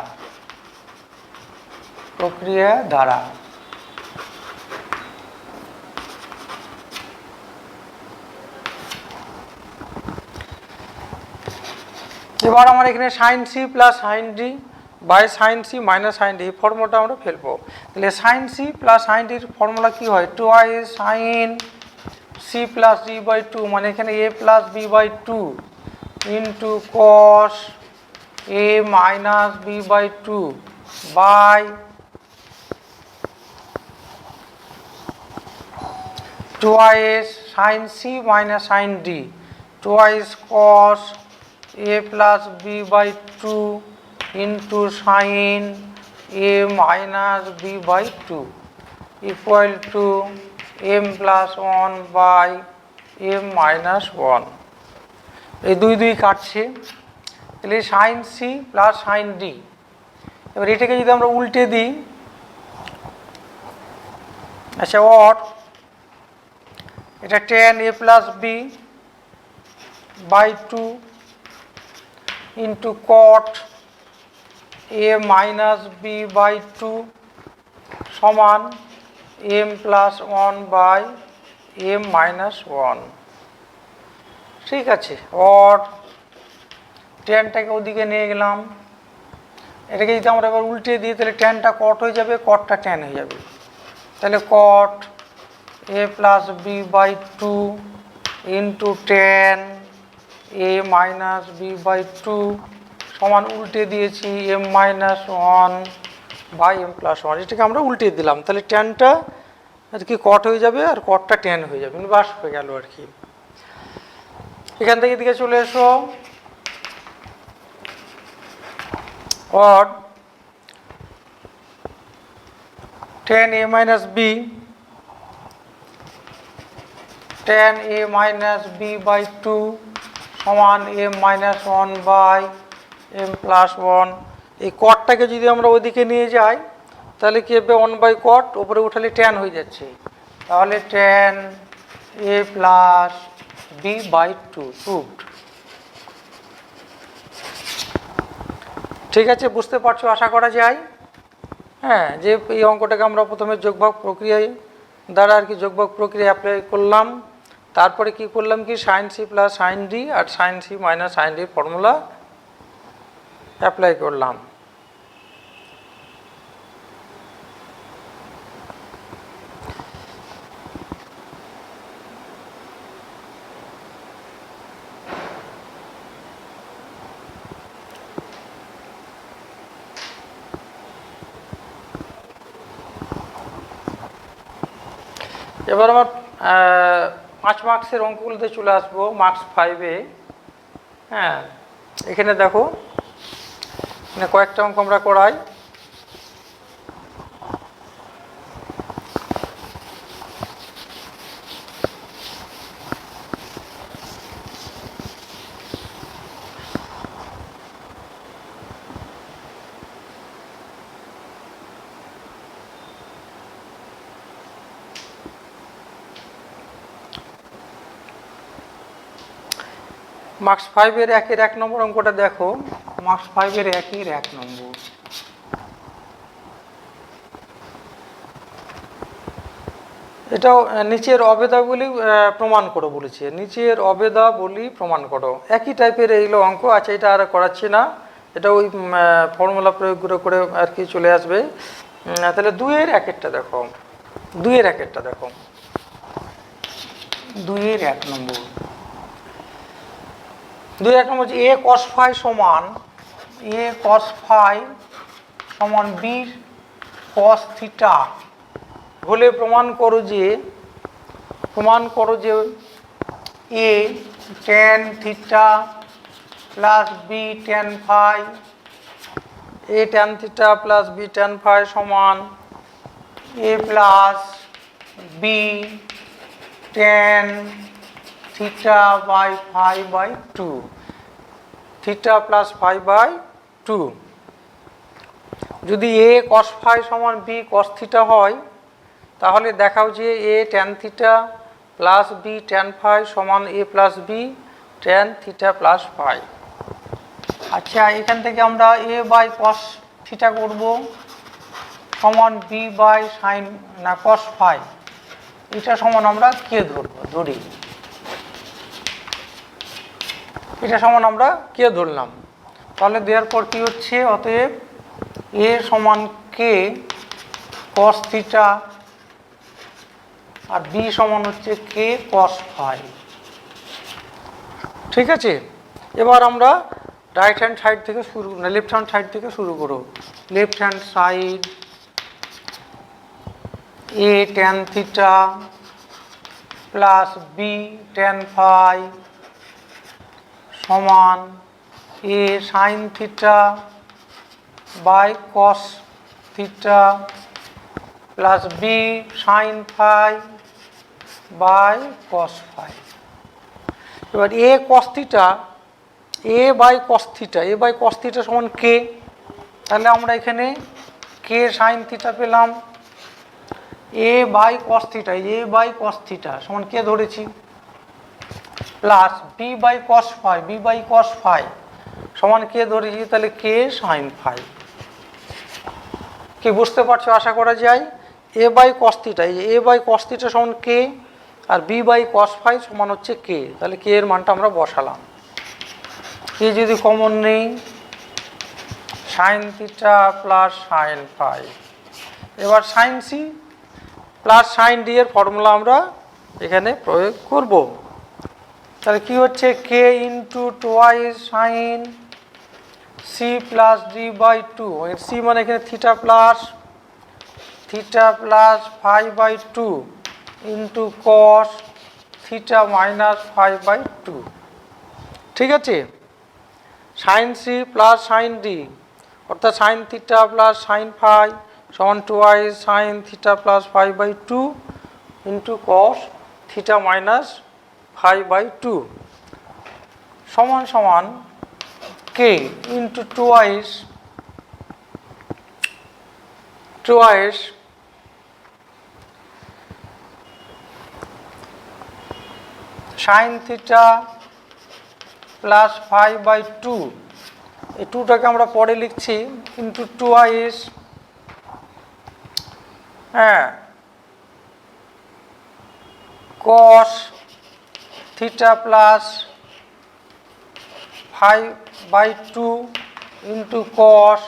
Speaker 2: এবার আমরা এখানে sin c plus sin d by sin c minus sin d ফর্মুলাটা আমরা ফেলবো তাহলে sin c plus sin d এর ফর্মুলা কি হয় twice sin c plus d by 2 মানে এখানে a plus b by 2 into cos a minus b by 2 by twice sin c minus sin d twice cos a plus b by 2 into sin a minus b by 2 equal to m plus 1 by m minus 1 এই দুই দুই কাটছে তাহলে sin c plus sin d এবার এটাকে যদি আমরা উল্টে দিই আচ্ছা or এটা tan a plus b by 2 into cot a minus b by 2 সমান m plus 1 by m minus 1 ঠিক আছে or ট্যানটাকে ওদিকে নিয়ে গেলাম এটাকে যদি আমরা এবার উল্টে দিই তাহলে ট্যানটা কট হয়ে যাবে কটটা ট্যান হয়ে যাবে তাহলে cot a plus b by 2 into tan a minus b by 2 সমান উল্টে দিয়েছি m minus 1 by m plus 1 এটাকে আমরা উল্টে দিলাম তাহলে ট্যানটা আর কি কট হয়ে যাবে আর কটটা ট্যান হয়ে যাবে বাস হয়ে গেল আর কি এখান থেকে এদিকে চলে এসো or tan a minus b tan a minus b by 2 সমান m minus 1 by m plus 1 এই কটটাকে যদি আমরা ওদিকে নিয়ে যাই তাহলে কি হবে 1 by cot উপরে উঠালে tan হয়ে যাচ্ছে তাহলে tan a plus b by 2 proved ঠিক আছে বুঝতে পারছো আশা করা যায় হ্যাঁ যে এই অঙ্কটাকে আমরা প্রথমে যোগভাগ প্রক্রিয়ায় দ্বারা আর কি যোগভাগ প্রক্রিয়া অ্যাপ্লাই করলাম তারপরে কি করলাম কি sin c plus sin d আর sin c minus sin d formula apply করলাম এবার আমার 5 মার্কসের অঙ্কগুলোতে চলে আসবো মার্কস 5-এ হ্যাঁ এখানে দেখো এখানে কয়েকটা অঙ্ক আমরা করাই মার্কস 5-এর 1-এর 1 নম্বর অঙ্কটা দেখো মার্কস 5-এর 1-এর 1 নম্বর এটাও নিচের অবেদাবলী প্রমাণ করো বলেছে, নিচের অবেদাবলী প্রমাণ করো, একই টাইপের এইগুলো অঙ্ক। আচ্ছা, এটা আর করাচ্ছি না, এটা ওই ফর্মুলা প্রয়োগ করে আর কি চলে আসবে। তাহলে 2-এর 1-এরটা দেখো, 2-এর 1-এরটা দেখো, 2-এর 1 নম্বর, 2-এর 1 নম্বর হচ্ছে a cos phi সমান a cos phi সমান b cos থিটা হলে প্রমাণ করো যে a tan theta plus b tan phi, a tan theta plus b tan phi সমান a plus b tan theta by phi by 2, theta plus phi by 2। যদি a cos phi সমান b cos theta হয়, তাহলে দেখাও যে a tan theta plus b tan phi সমান a plus b tan theta plus phi। আচ্ছা, এখান থেকে আমরা a বাই cos থিটা করব সমান b বাই সাইন না cos phi, এটা সমান আমরা কে ধরি, এটা সমান আমরা কে ধরলাম। তাহলে দেওয়ার পর কি হচ্ছে, অতএব a সমান k cos থিটা আর b সমান হচ্ছে k cos phi। ঠিক আছে, এবার আমরা রাইট হ্যান্ড সাইড থেকে শুরু না লেফট হ্যান্ড সাইড থেকে শুরু করো। Left hand side a tan theta plus b tan phi সমান a sin theta by cos theta plus b sin phi by cos phi। এবার a cos theta, a by cos theta, a by cos theta সমান k, তাহলে আমরা এখানে k sin theta পেলাম। a by cos theta, a by cos theta সমান k ধরেছি, plus b by cos phi, b by cos phi সমান k ধরেছি, তাহলে k sin phi। কি বুঝতে পারছো আশা করা যায়। a by cos theta, a by cos theta সমান k আর b বাই cos phi সমান হচ্ছে k, তাহলে k এর মানটা আমরা বসালাম। k যদি কমন নেই, sin theta plus sin phi, এবার sin c plus sin d এর ফর্মুলা আমরা এখানে প্রয়োগ করব। তাহলে কি হচ্ছে, k into twice sine C plus D by 2, C মানে এখানে theta plus phi by 2 into cos theta minus phi by 2। ঠিক আছে, sine C plus sine D অর্থাৎ sine theta plus sine phi সমান twice sine theta plus phi by 2 into cos theta minus phi by 2 সমান সমান k into twice sine theta plus phi by 2, এই 2টাকে আমরা পরে লিখছি into twice cos theta plus phi by 2 into cos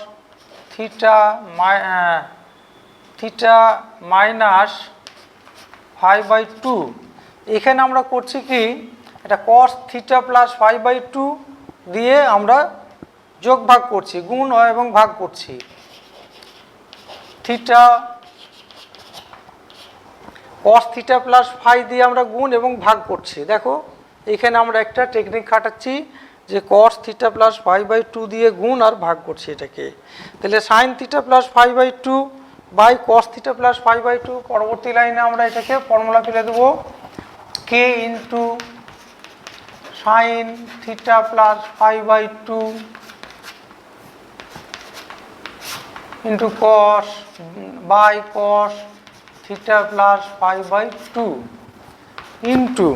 Speaker 2: theta minus phi by 2। এখানে আমরা করছি কি, এটা cos theta plus phi by 2 দিয়ে আমরা যোগ ভাগ করছি, গুণ এবং ভাগ করছি। Theta cos theta plus phi দিয়ে আমরা গুণ এবং ভাগ করছি। দেখো এখানে আমরা একটা টেকনিক খাটাচ্ছি যে cos theta plus phi by 2 দিয়ে গুণ আর ভাগ করছি এটাকে। তাহলে sine theta plus phi by 2 by cos theta plus phi by 2, পরবর্তী লাইনে আমরা এটাকে ফর্মুলা ফেলে দেবো, k into sine theta plus phi by 2 into cos by cos theta plus phi by 2 into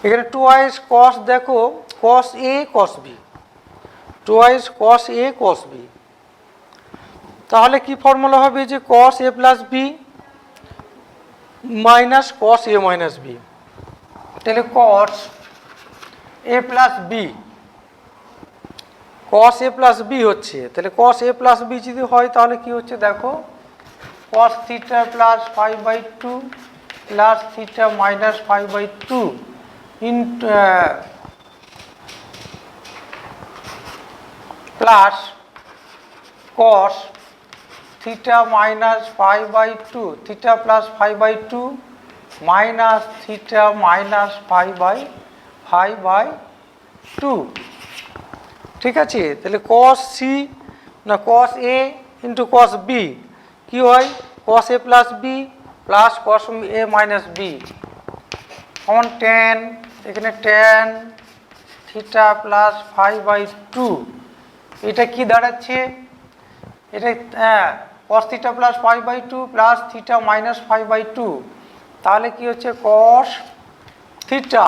Speaker 2: এখানে টোয়াইস cos, দেখো cos a cos b, twice cos a cos b, তাহলে কি ফর্মুলা হবে যে cos a plus b minus cos A minus B, তাহলে cos A plus B, cos A plus B হচ্ছে, তাহলে cos A plus B যদি হয় তাহলে কি হচ্ছে দেখো, কস theta plus 5/2 plus theta minus 5/2 into plus cos theta minus 5/2 theta plus 5/2 minus theta minus 5/2, ঠিক আছে। তাহলে কস সি না কস এ ইন্টু কস বি কি হয়, কস A plus B plus cos A minus B সমান ট্যান, এখানে ট্যান থিটা প্লাস 5/2, এটা কি দাঁড়াচ্ছে, এটা কস theta plus 5/2 plus theta minus 5/2, তাহলে কি হচ্ছে কস থিটা,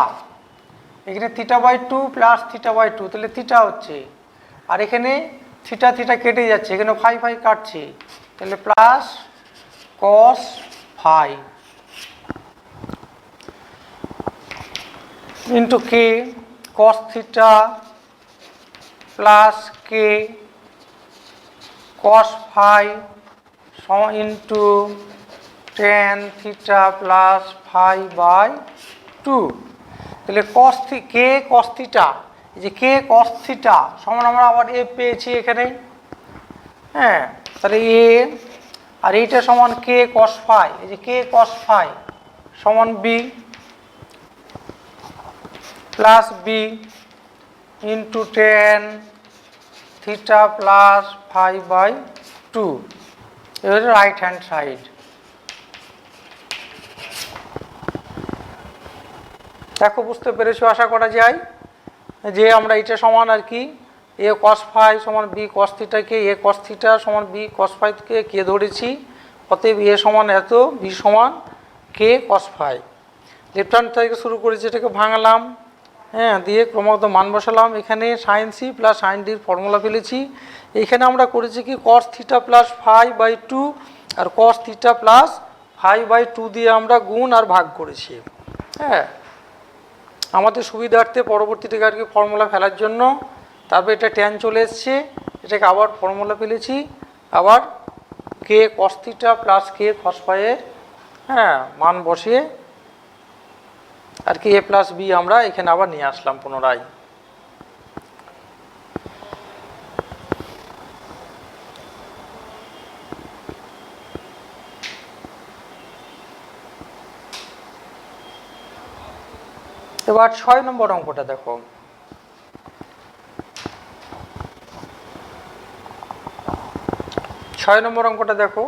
Speaker 2: এখানে θ/2 প্লাস θ/2, তাহলে থিটা হচ্ছে, আর এখানে থিটা থিটা কেটে যাচ্ছে, এখানে 5 কাটছে, তাহলে প্লাস কস 5 ইন্টু কে কস থিটা প্লাস কে cos 5 into tan theta plus 5/2, তাহলে কস কে কস থিটা, এই যে কে কস থিটা সমান আমরা আবার এ পেয়েছি এখানে, হ্যাঁ, তাহলে এ আর এইটা সমান কে কস 5, এই যে কে কস 5 সমান B plus B into tan theta plus 5/2, এবার রাইট হ্যান্ড সাইড। দেখো বুঝতে পেরেছো আশা করা যায় যে আমরা এটা সমান আর কি এ কস 5 সমান বি কস থিটাকে এ কস থিটা সমান বি কস 5কে কে ধরেছি, অতএব এ সমান এত, বি সমান কে কস 5। লেফট হ্যান্ড থেকে শুরু করেছি, এটাকে ভাঙলাম, হ্যাঁ, দিয়ে ক্রমাগত মান বসালাম, এখানে সাইন সি প্লাস সাইন ডির ফর্মুলা ফেলেছি, এখানে আমরা করেছি কি কস থিটা প্লাস 5/2 আর কস থিটা প্লাস 5/2 দিয়ে আমরা গুণ আর ভাগ করেছি, হ্যাঁ, আমাদের সুবিধার্থে পরবর্তীতে আর কি ফর্মুলা ফেলার জন্য, তারপর এটা ট্যান চলে এসছে, এটাকে আবার ফর্মুলা ফেলেছি, আবার কে কস থিটা প্লাস কে কস 5 এর, হ্যাঁ, মান বসিয়ে আর কি এ প্লাস বি আমরা এখানে আবার নিয়ে আসলাম পুনরায়। এবার 6 নম্বর অঙ্কটা দেখো, ছয় নম্বর অঙ্কটা দেখো,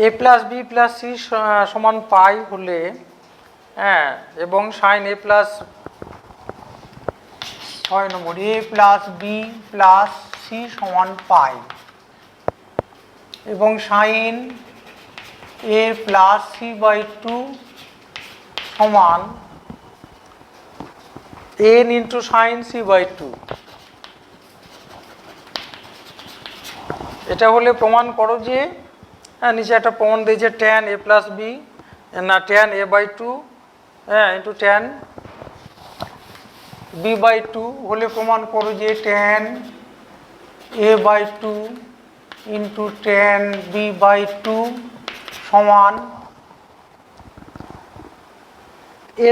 Speaker 2: এ প্লাস বি প্লাস সি সমান পাই হলে, হ্যাঁ, এবং সাইন এ প্লাস 6 নম্বর এ প্লাস বি প্লাস সি সমান পাই এবং সাইন এ প্লাস c/2 সমান n ইন্টু সাইন c/2, এটা হলে প্রমাণ করো যে, হ্যাঁ, নিচে একটা প্রমাণ দিয়েছে ট্যান এ প্লাস বি না ট্যান a/2, হ্যাঁ, ইন্টু ট্যান b/2 হলে প্রমাণ করো যে tan a/2 into tan b/2 সমান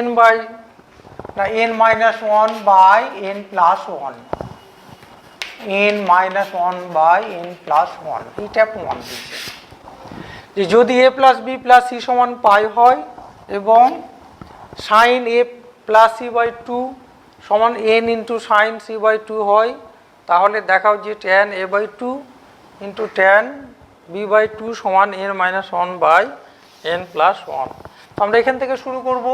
Speaker 2: n-1/n+1, n-1/n+1, এইটা প্রমাণ দিচ্ছে যে যদি a plus B plus C সমান পাই হয় এবং সাইন এ প্লাস c/2 সমান n ইন্টু সাইন c/2 হয়, তাহলে দেখাও যে tan a/2 into tan b/2 সমান n-1/n+1। তো আমরা এখান থেকে শুরু করব,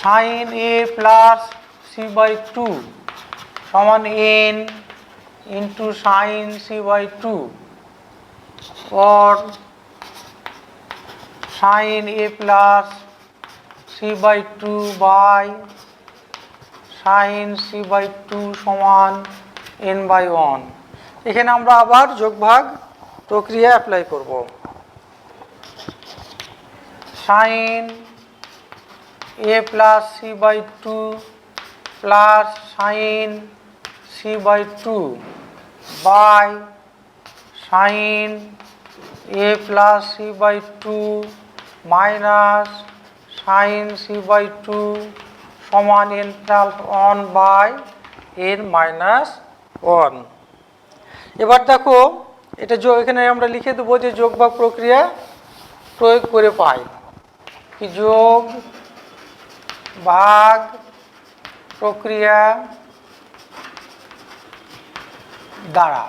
Speaker 2: সাইন এ প্লাস c/2 সমান n into sign c/2 or sin a plus c by 2 by sin c by 2 সমান n by 1। এখানে আমরা আবার যোগভাগ প্রক্রিয়া অ্যাপ্লাই করব। sin a plus c by 2 plus sin c by 2 by sin a plus c by 2 minus sin c by 2 সমান n plus 1 by n minus 1। এবার দেখো এটা এখানে আমরা লিখে দেবো যে যোগ ভাগ প্রক্রিয়া প্রয়োগ করে পাই কি যোগ ভাগ প্রক্রিয়া দ্বারা,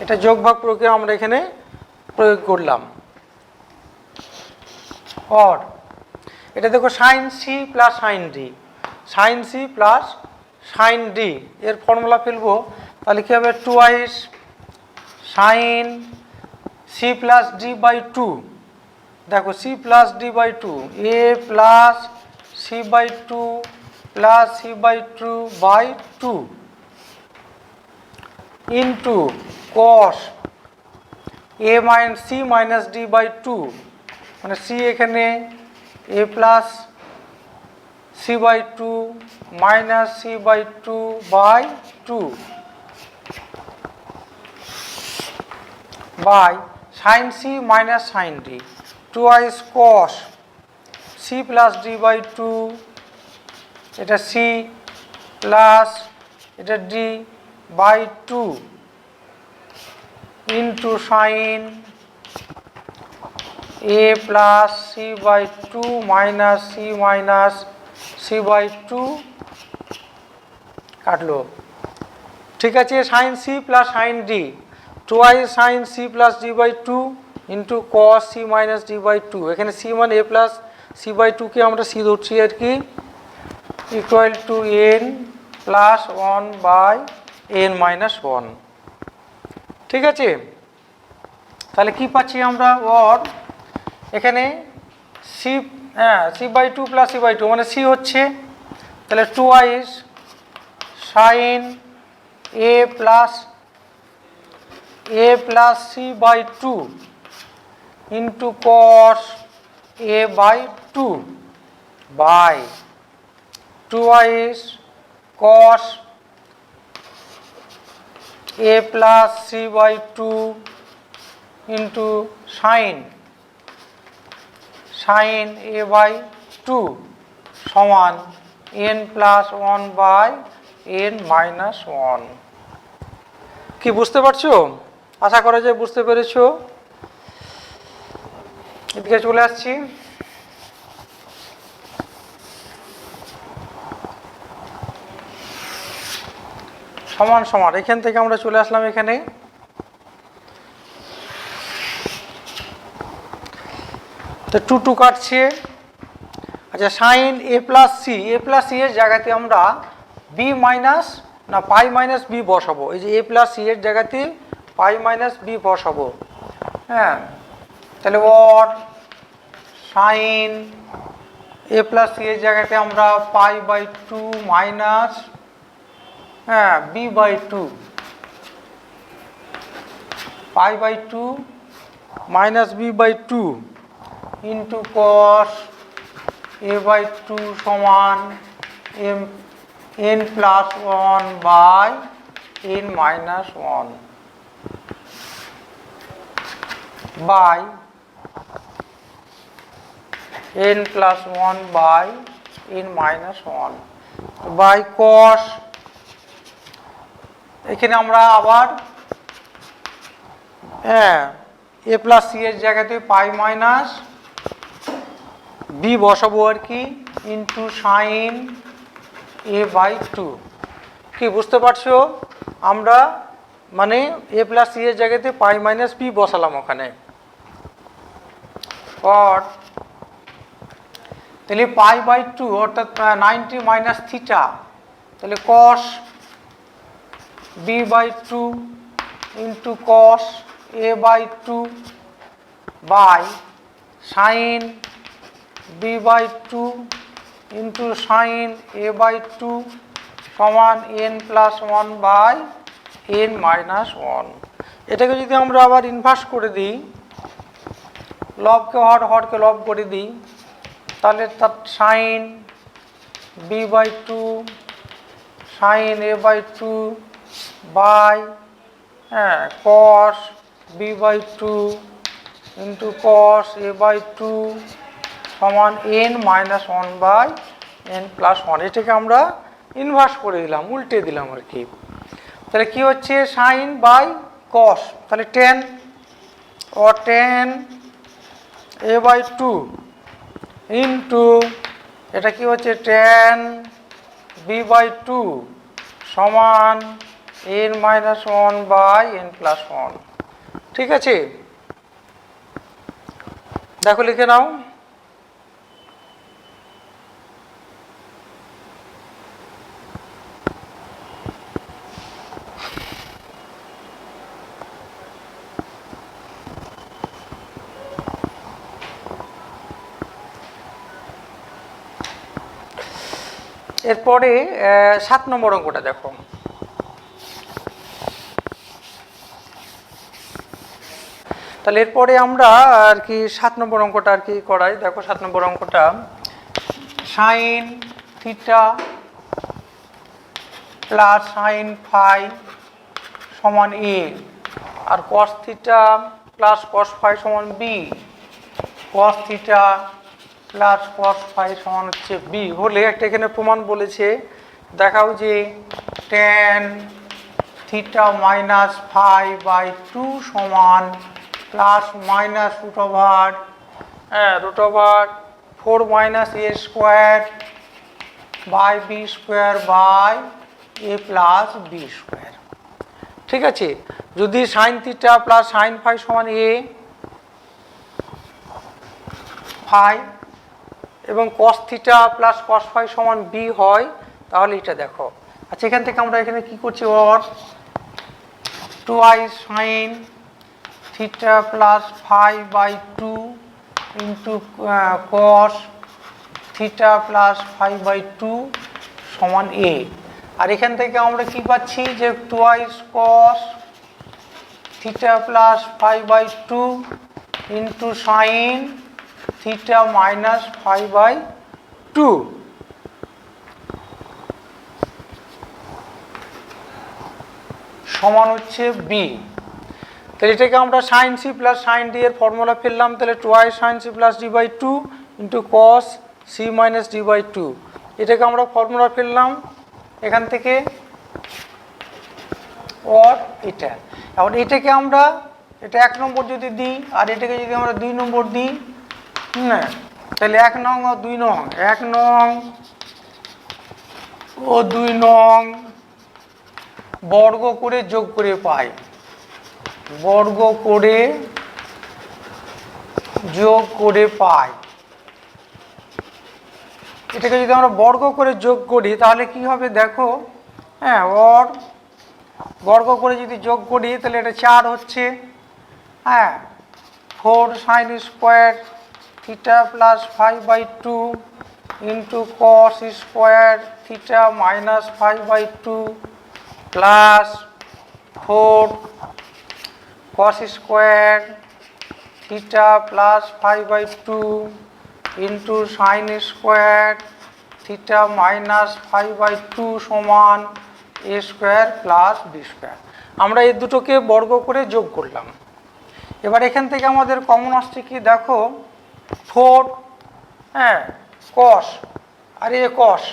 Speaker 2: এটা যোগ ভাগ প্রক্রিয়া আমরা এখানে প্রয়োগ করলাম। और এটা দেখো sin c plus sin d, sin c plus sin d এর ফর্মুলা ফেলবো, তাহলে কি হবে 2 sin c plus d by 2। দেখো c plus d by 2 a plus c by 2 plus c by 2 by 2 into cos a minus c minus d by 2, মানে c এখানে a plus c by 2 minus c by 2 by 2 by sin c minus sin d 2 cos c plus d by 2, এটা c plus এটা d by 2 into sin a plus c by 2 minus c minus c by 2 কাটলো। ঠিক আছে, sin c plus sin d 2 sin c plus d by 2 into cos c minus d by 2, এখানে c মানে a plus c by 2 কে আমরা c ধরছি আর কি, equal to n plus 1 by n minus 1। ঠিক আছে, তাহলে কি পাচ্ছি আমরা, ওর এখানে c c by 2 plus c by 2 মানে c হচ্ছে, তাহলে 2 sin a plus c by 2 into cos a by 2 by 2 cos a plus c by 2 into sin a by 2 সমান n plus 1 by n minus 1। কি বুঝতে পারছো? আশা করা যায় বুঝতে পেরেছো। এদিকে চলে আসছি, সমান সমান এখান থেকে আমরা চলে আসলাম এখানে, তো 2 2 কাটছে। আচ্ছা, sin a প্লাস c এর জায়গাতে আমরা b মাইনাস না পাই মাইনাস b বসাবো। এই যে a প্লাস c এর জায়গাতে পাই মাইনাস b বসাবো। হ্যাঁ, তাহলে ওর sin a প্লাস c এর জায়গাতে আমরা pi by 2 minus b by 2, pi by 2 minus b by 2 into cos a by 2 সমান n plus 1 by n minus 1 by n plus 1 by n minus 1 by cos, এখানে আমরা আবার a plus c এর জায়গাতে পাই minus b বসাবো আর কি, into sin a by 2। কি বুঝতে পারছো? আমরা মানে a প্লাস c এর জায়গাতে পাই মাইনাস b বসালাম ওখানে। और তাহলে পাই বাই 2 অর্থাৎ 90 মাইনাস থিটা, তাহলে cos b by 2 into cos A by two by sine B by two into sine A by two সমান N plus one by N minus one. এটাকে যদি আমরা আবার ইনভার্স করে দিই, লবকে হরকে লব করে দিই, তাহলে তার sine B by two sine A by two by cos B by two into cos A by two সমান N minus one by N plus one. এটাকে আমরা ইনভার্স করে দিলাম, উল্টে দিলাম আর কি। তাহলে কি হচ্ছে সাইন বাই কস, তাহলে টেন ও tan A by two into এটা কি হচ্ছে টেন বি বাই টু সমান N minus one by N plus one. ঠিক আছে, দেখো লিখে নাও। এরপরে 7 নম্বর অঙ্কটা দেখো। তাহলে এরপরে আমরা আর কি 7 নম্বর অঙ্কটা আর কি করাই। দেখো 7 নম্বর অঙ্কটা sine theta plus sine phi সমান এ আর cos theta plus cos phi সমান B, cos theta plus cos phi সমান হচ্ছে বি হলে একটা এখানে প্রমাণ বলেছে, দেখাও যে tan theta minus phi by two সমান plus minus root over 4 minus A square by B square by A plus B square. ঠিক আছে, যদি sine theta plus sine phi সমান এ ফাই এবং cos theta plus cos phi সমান B হয়, তাহলে এটা দেখো। আচ্ছা, এখান থেকে আমরা এখানে কি করছি, ওর twice sine theta plus phi by two into cos theta plus phi by two সমান এ। আর এখান থেকে আমরা কি পাচ্ছি যে twice cos theta plus phi by two into sine theta minus phi by two সমান হচ্ছে বি। তাহলে এটাকে আমরা sine C plus sine D এর ফর্মুলা ফেললাম, তাহলে twice sine C plus D by two into cos C minus D by two, এটাকে আমরা ফর্মুলা ফেললাম এখান থেকে ওর এটা। এখন এটাকে আমরা এটা 1 নম্বর যদি দিই আর এটাকে যদি আমরা 2 নম্বর দিই, না তাহলে 1 নং ও 2 নং, 1 নং ও 2 নং বর্গ করে যোগ করে পাই, বর্গ করে যোগ করে পাই। এটাকে যদি আমরা বর্গ করে যোগ করি তাহলে কি হবে দেখো, ওর বর্গ করে যদি যোগ করি তাহলে এটা 4 হচ্ছে, 4 sine square theta plus phi by two into cos square theta minus phi by two plus 4 cos square theta plus phi by two into sine square theta minus phi by two সমান A square plus B square. আমরা এই দুটোকে বর্গ করে যোগ করলাম। এবার এখান থেকে আমাদের কমন আসছে কি দেখো, 4 কস আর এ কস,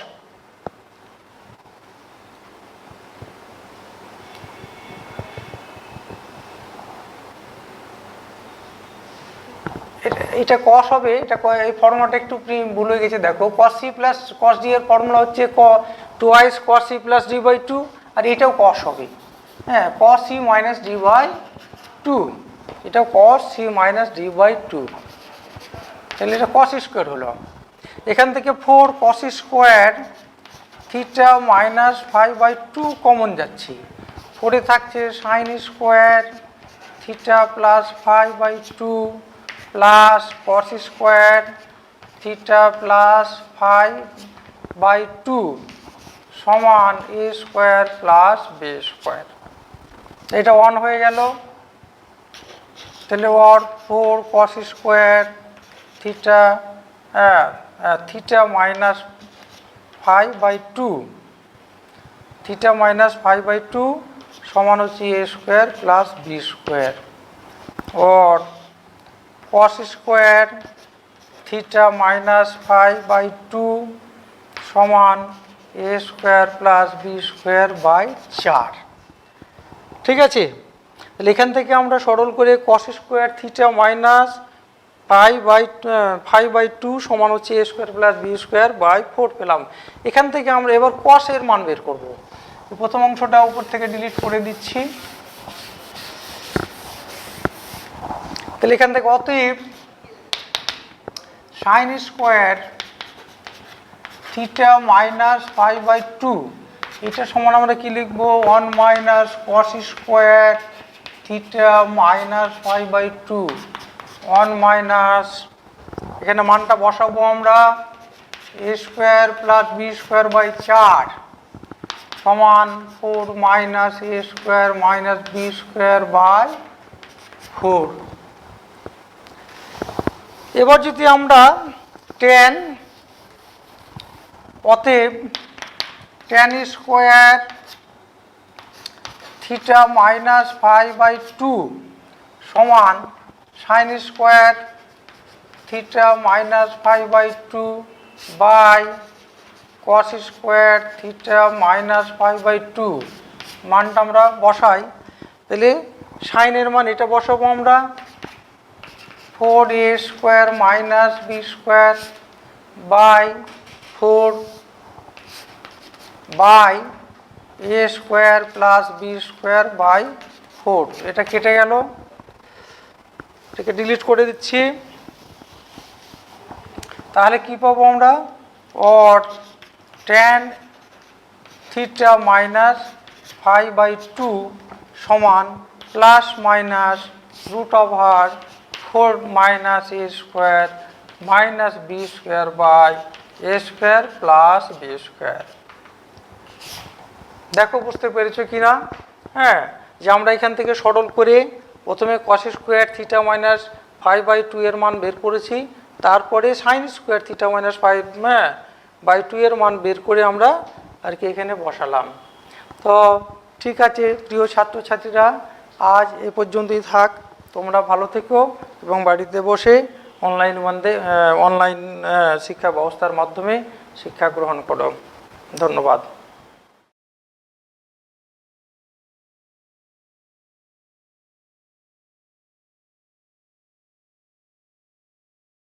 Speaker 2: এটা কস হবে, এটা এই ফর্মুলাটা একটু ভুল হয়ে গেছে। দেখো cos C plus cos D এর ফর্মুলা হচ্ছে twice cos C plus D by two, আর এটাও কস হবে, cos C minus D by two, এটাও cos C minus D by two, তাহলে এটা কস স্কোয়ার হলো। এখান থেকে 4 cos square theta minus 5/2 common যাচ্ছি, পড়ে থাকছে সাইন স্কোয়ার থিটা প্লাস 5/2 প্লাস কস স্কোয়ার থিটা প্লাস 5/2 সমান A square plus B square. এটা 1 হয়ে গেল, তাহলে ওর 4 cos square theta theta minus 5/2 theta minus 5/2 সমান হচ্ছে A square plus B square, ওর কস স্কোয়ার থিটা মাইনাস 5/2 সমান A square plus B square by 4। ঠিক আছে, তাহলে এখান থেকে আমরা সরল করে কস স্কোয়ার থিটা মাইনাস 5/2 সমান হচ্ছে A square plus B square by 4 পেলাম। এখান থেকে আমরা এবার কসের মান বের করব। প্রথম অংশটা উপর থেকে ডিলিট করে দিচ্ছি। তাহলে এখান থেকে অতএব সাইন স্কোয়ার থিটা মাইনাস 5/2 এটা সমান আমরা কি লিখবো 1 minus cos square theta minus 5/2 1 minus এখানে মানটা বসাবো আমরা A square plus B square by 4 সমান 4 minus A square minus B square by 4। এবার যদি আমরা tan অতএব tan স্কোয়ার থিটা মাইনাস 5/2 সমান sine square theta minus 5/2 by cos square theta minus 5/2 মানটা আমরা বসাই। তাহলে সাইনের মান এটা বসাবো আমরা 4a square minus B square by 4 by A square plus B square by 4। এটা কেটে গেল, এটাকে ডিলিট করে দিচ্ছি। তাহলে কি পাবো আমরা অর tan থিটা মাইনাস 5/2 সমান plus minus root over 4 minus A square minus B square by A square plus B square. দেখো বুঝতে পেরেছো কিনা? হ্যাঁ, যে আমরা এখান থেকে সরল করে প্রথমে কস স্কোয়ার থিটা মাইনাস 5/2 এর মান বের করেছি, তারপরে সাইন স্কোয়ার থিটা মাইনাস 5/2 এর মান বের করে আমরা আর কি এখানে বসালাম। তো ঠিক আছে প্রিয় ছাত্রছাত্রীরা, আজ এ পর্যন্তই থাক। তোমরা ভালো থেকো এবং বাড়িতে বসে অনলাইন শিক্ষা ব্যবস্থার মাধ্যমে শিক্ষা গ্রহণ করো। ধন্যবাদ।